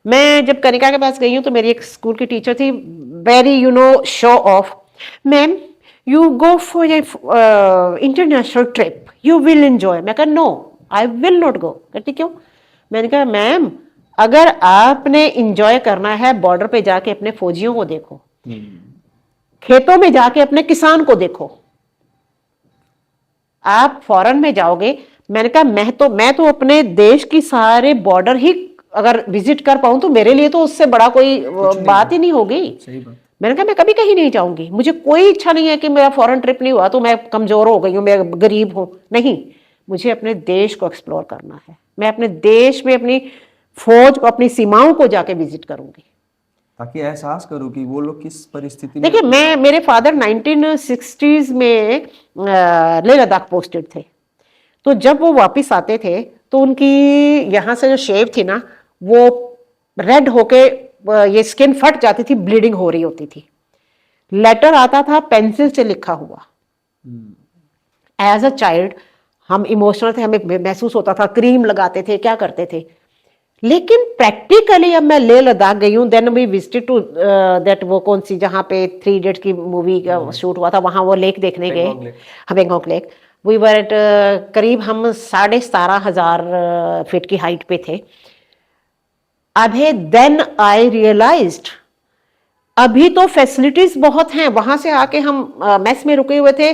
मैं जब कनिका के पास गई हूं तो मेरी एक स्कूल की टीचर थी, very show off, ma'am you go for international trip, you will enjoy. मैं कहा no, I will not go. कहती क्यों? मैंने कहा मैम, अगर आपने इंजॉय करना है, बॉर्डर पे जाके अपने फौजियों को देखो, खेतों में जाके अपने किसान को देखो। आप फॉरेन में जाओगे, मैंने कहा मैं तो अपने देश की सारे बॉर्डर ही अगर विजिट कर पाऊं तो मेरे लिए तो उससे बड़ा कोई बात ही नहीं होगी। सही बात। मैंने कहा मैं कभी कहीं नहीं जाऊंगी, मुझे कोई इच्छा नहीं है कि मेरा फॉरेन ट्रिप नहीं हुआ तो मैं कमजोर हो गई हूं, मैं गरीब हूं। नहीं, मुझे अपने देश को एक्सप्लोर करना है। मैं अपने देश में अपनी फौज को, अपनी सीमाओं को जाके विजिट करूंगी ताकि एहसास करूं कि वो लोग किस परिस्थिति में। देखिए, मेरे फादर 1960s में लेह लद्दाख पोस्टेड थे, तो जब वो वापस आते थे तो उनकी यहाँ से जो शेव थी ना, वो रेड होके ये स्किन फट जाती थी, ब्लीडिंग हो रही होती थी। लेटर आता था पेंसिल से लिखा हुआ। एज अ चाइल्ड हम इमोशनल थे, हमें महसूस होता था, क्रीम लगाते थे, क्या करते थे। लेकिन प्रैक्टिकली अब मैं लेह लद्दाख गई हूँ, then we visited to that, वो कौन सी जहाँ पे 3 इडियट्स की मूवी का शूट हुआ था, वहां वो लेक देखने गए, बेंगोक लेक। वी वर एट करीब हम 17,500 फीट की हाइट पे थे। अभी देन आई रियलाइज्ड अभी तो फैसिलिटीज बहुत हैं। वहां से आके हम मेस में रुके हुए थे,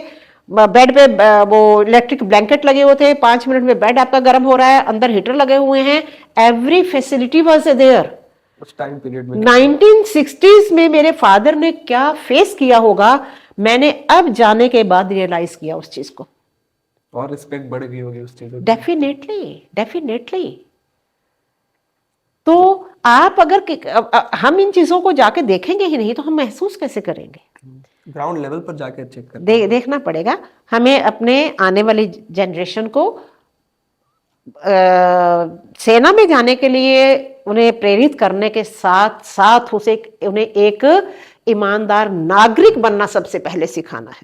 बेड पे वो इलेक्ट्रिक ब्लैंकेट लगे हुए थे, 5 मिनट में बेड आपका गर्म हो रहा है, अंदर हीटर लगे हुए हैं, एवरी फैसिलिटी वाज देयर। उस टाइम पीरियड में 1960s में मेरे फादर ने क्या फेस किया होगा, मैंने अब जाने के बाद रियलाइज किया उस चीज को। और रिस्पेक्ट बढ़ गई होगी उस चीज को। डेफिनेटली। तो आप अगर हम इन चीजों को जाके देखेंगे ही नहीं तो हम महसूस कैसे करेंगे? ग्राउंड लेवल पर जाके चेक कर देखना पड़ेगा हमें। अपने आने वाली जनरेशन को सेना में जाने के लिए उन्हें प्रेरित करने के साथ साथ उन्हें एक ईमानदार नागरिक बनना सबसे पहले सिखाना है।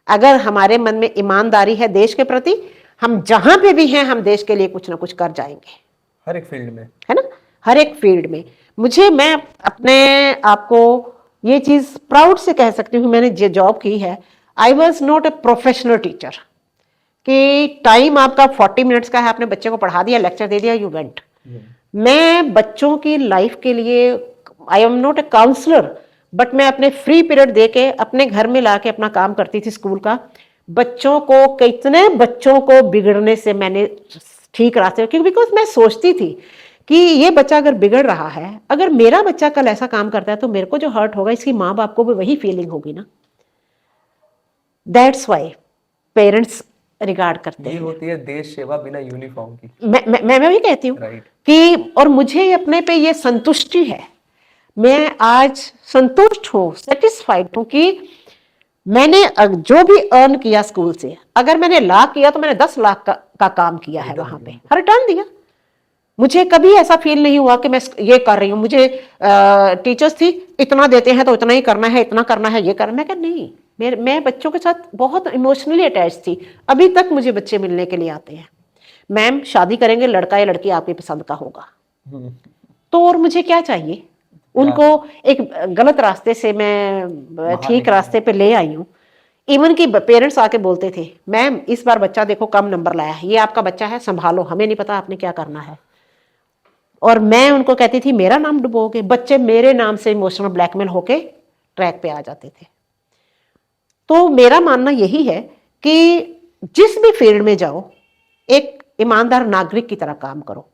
अगर हमारे मन में ईमानदारी है देश के प्रति, हम जहां पे भी हैं हम देश के लिए कुछ ना कुछ कर जाएंगे, हर एक फील्ड में, है ना, हर एक फील्ड में। मैं अपने आप को ये चीज प्राउड से कह सकती हूँ, मैंने जो जॉब की है, I was not a professional teacher कि टाइम आपका 40 मिनट्स का है, आपने बच्चे को पढ़ा दिया, लेक्चर दे दिया, यू वेंट। मैं बच्चों की लाइफ के लिए, I am not a counsellor, but मैं अपने फ्री पीरियड दे के अपने घर में लाके अपना काम करती थी स्कूल का। बच्चों को, कितने बच्चों को बिगड़ने से मैंने ठीक रास्ते, क्योंकि बिकॉज मैं सोचती थी कि ये बच्चा अगर बिगड़ रहा है, अगर मेरा बच्चा कल ऐसा काम करता है तो मेरे को जो हर्ट होगा, इसकी माँ बाप को भी वही फीलिंग होगी ना। दैट्स वाई पेरेंट्स रिगार्ड करते हैं। ये होती है देश सेवा बिना यूनिफॉर्म की। मैं भी कहती हूँ कि, और मुझे अपने पे ये संतुष्टि है, मैं आज संतुष्ट हूँ, सेटिस्फाइड हूँ कि मैंने जो भी अर्न किया स्कूल से, अगर मैंने 1 लाख किया तो मैंने 10 लाख का काम किया है, वहां पे रिटर्न दिया। मुझे कभी ऐसा फील नहीं हुआ कि मैं ये कर रही हूँ, मुझे टीचर्स थी इतना देते हैं तो इतना ही करना है, इतना करना है, ये करना। मैं कहा नहीं, मैं बच्चों के साथ बहुत इमोशनली अटैच थी। अभी तक मुझे बच्चे मिलने के लिए आते हैं, मैम शादी करेंगे, लड़का या लड़की आपकी पसंद का होगा। तो और मुझे क्या चाहिए? उनको एक गलत रास्ते से मैं ठीक रास्ते पे ले आई हूँ। इवन की पेरेंट्स आके बोलते थे, मैम इस बार बच्चा देखो कम नंबर लाया है, ये आपका बच्चा है, संभालो, हमें नहीं पता आपने क्या करना है। और मैं उनको कहती थी मेरा नाम डुबोगे। बच्चे मेरे नाम से इमोशनल ब्लैकमेल होके ट्रैक पे आ जाते थे। तो मेरा मानना यही है कि जिस भी फील्ड में जाओ, एक ईमानदार नागरिक की तरह काम करो।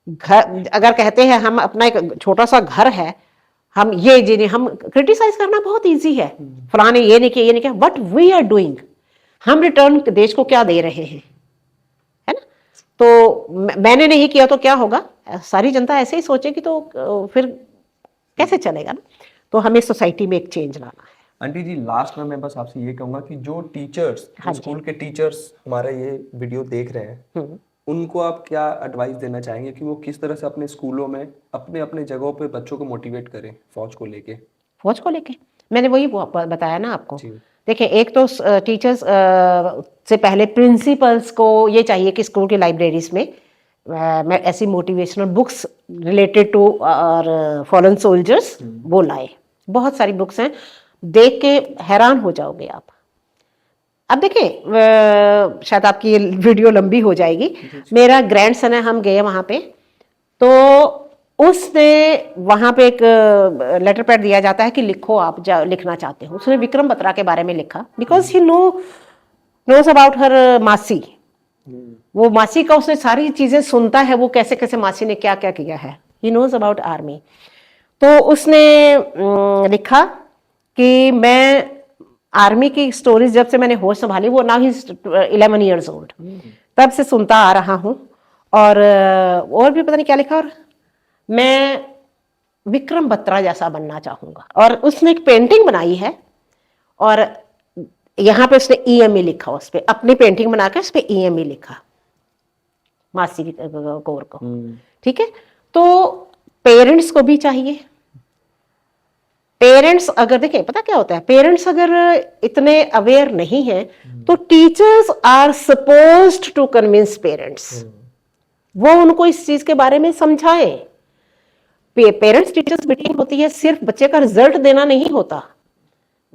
घर, अगर कहते हैं हम अपना एक छोटा सा घर है, हम ये जी नहीं, हम क्रिटिसाइज करना बहुत इजी है, फलाने ये नहीं किया, ये नहीं किया, व्हाट वी आर डूइंग, हम रिटर्न देश को क्या दे रहे हैं, है ना। तो मैंने नहीं किया तो क्या होगा, सारी जनता ऐसे ही सोचेगी तो फिर कैसे चलेगा ना। तो हमें सोसाइटी में एक चेंज लाना है। आंटी जी, लास्ट में मैं बस आपसे ये कहूंगा कि जो टीचर्स, हाँ जी। स्कूल के टीचर्स हमारा ये वीडियो देख रहे हैं, उनको आप क्या एडवाइस देना चाहेंगे कि वो किस तरह से अपने स्कूलों में अपने अपने जगहों पे बच्चों को मोटिवेट करें फौज को लेके? फौज को लेके मैंने वही बताया ना आपको। जी। देखिए, एक तो टीचर्स से पहले प्रिंसिपल्स को ये चाहिए कि स्कूल की लाइब्रेरीज में मैं ऐसी मोटिवेशनल बुक्स रिलेटेड टू और फॉरेन सोल्जर्स वो लाए। बहुत सारी बुक्स हैं, देख के हैरान हो जाओगे आप। अब देखिए, शायद आपकी ये वीडियो लंबी हो जाएगी। मेरा ग्रैंडसन है, हम गए वहां पे, तो उसने वहां पे एक लेटर पैड दिया जाता है कि लिखो, आप लिखना चाहते हो। उसने विक्रम बत्रा के बारे में लिखा, because he knows about her मासी। वो मासी का उसने सारी चीजें सुनता है, वो कैसे कैसे मासी ने क्या क्या किया है, ही नोज अबाउट आर्मी। तो उसने लिखा कि मैं आर्मी की स्टोरीज जब से मैंने होश संभाली, वो नाउ ही 11 years old, तब से सुनता आ रहा हूं। और भी पता नहीं क्या लिखा, और मैं विक्रम बत्रा जैसा बनना चाहूंगा। और उसने एक पेंटिंग बनाई है, और यहाँ पे उसने EME लिखा, उस पर अपनी पेंटिंग बनाकर उस पर EME लिखा, मासी कौर को। ठीक है, तो पेरेंट्स को भी चाहिए। पेरेंट्स अगर देखें, पता क्या होता है, पेरेंट्स अगर इतने अवेयर नहीं है तो teachers are supposed to convince parents, वो उनको इस चीज के बारे में समझाएं। पेरेंट्स टीचर्स मीटिंग होती है, सिर्फ बच्चे का रिजल्ट देना नहीं होता,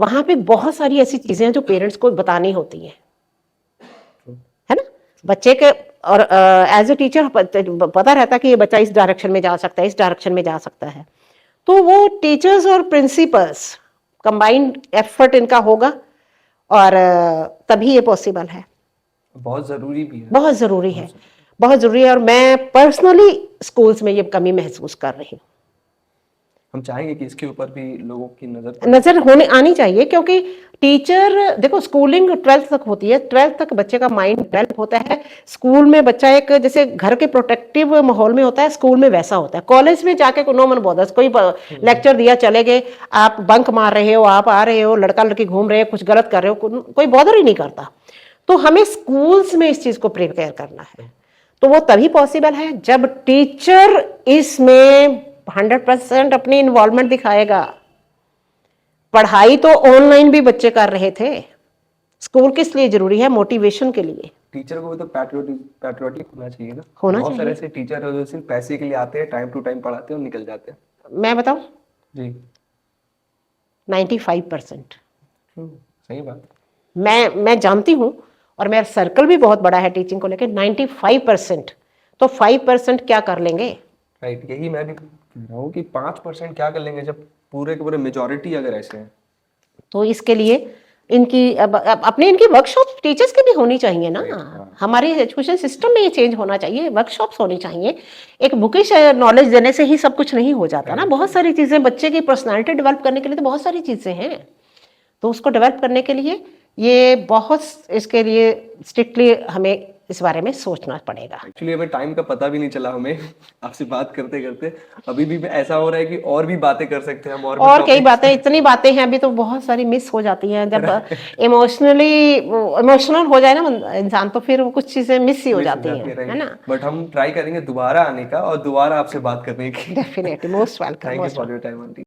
वहां पे बहुत सारी ऐसी चीजें हैं जो पेरेंट्स को बतानी होती हैं, है ना। बच्चे के और एज ए टीचर पता रहता कि ये बच्चा इस डायरेक्शन में जा सकता है, इस डायरेक्शन में जा सकता है। तो वो टीचर्स और प्रिंसिपल्स कंबाइंड एफर्ट इनका होगा, और तभी ये पॉसिबल है। बहुत जरूरी भी है, बहुत जरूरी है, बहुत जरूरी है। और मैं पर्सनली स्कूल्स में ये कमी महसूस कर रही हूँ। हम चाहेंगे कि इसके ऊपर भी लोगों की नजर होने आनी चाहिए, क्योंकि टीचर, देखो स्कूलिंग 12th तक होती है, 12th तक बच्चे का माइंड डेवलप होता है। स्कूल में बच्चा एक जैसे घर के प्रोटेक्टिव माहौल में होता है, स्कूल में वैसा होता है। कॉलेज में जाके नो मन बॉदर्स, कोई लेक्चर दिया चले गए, आप बंक मार रहे हो, आप आ रहे हो, लड़का लड़की घूम रहे हो, कुछ गलत कर रहे हो, कोई बॉदर ही नहीं करता। तो हमें स्कूल्स में इस चीज को प्रिपेयर करना है। तो वो तभी पॉसिबल है जब टीचर इसमें 100% अपनी इन्वॉल्वमेंट दिखाएगा। पढ़ाई तो ऑनलाइन भी बच्चे कर रहे थे, स्कूल किस लिए जरूरी है, मोटिवेशन के लिए। टीचर को भी तो पैट्रियोटिक होना चाहिए ना। होना बहुत चाहिए। सारे ऐसे टीचर है जो सिर्फ पैसे के लिए आते हैं, टाइम टू टाइम पढ़ाते हैं और निकल जाते हैं। मैं बताऊं, जी 95%। सही बात। मैं जानती हूं, और मेरा सर्कल भी बहुत बड़ा है टीचिंग को लेकर। 95%, तो 5% क्या कर लेंगे। राइट, यही मैं भी कह रहा हूँ कि 5% क्या कर लेंगे जब पूरे के पूरे मेजोरिटी अगर ऐसे हैं। तो इसके लिए इनकी अपने इनकी वर्कशॉप टीचर्स की भी होनी चाहिए ना। हमारे एजुकेशन सिस्टम में ये चेंज होना चाहिए, वर्कशॉप्स होनी चाहिए। एक बुकिश नॉलेज देने से ही सब कुछ नहीं हो जाता ना। बहुत सारी चीजें बच्चे की पर्सनालिटी डेवलप करने के लिए तो बहुत सारी चीजें हैं। तो उसको डेवलप करने के लिए ये बहुत, इसके लिए स्ट्रिक्टली हमें इस बारे में सोचना पड़ेगा। एक्चुअली हमें टाइम का पता भी नहीं चला, हमें आपसे बात करते करते अभी भी ऐसा हो रहा है कि और भी बातें कर सकते हैं हम, और कई बातें, इतनी बातें हैं अभी तो बहुत सारी मिस हो जाती हैं। जब इमोशनल हो जाए ना इंसान, तो फिर वो कुछ चीजें मिस ही हो जाती हैं, है ना। बट हम ट्राई करेंगे दोबारा आने का और दोबारा आपसे बात करने की। Definitely, most welcome. Thank you for your time aunty.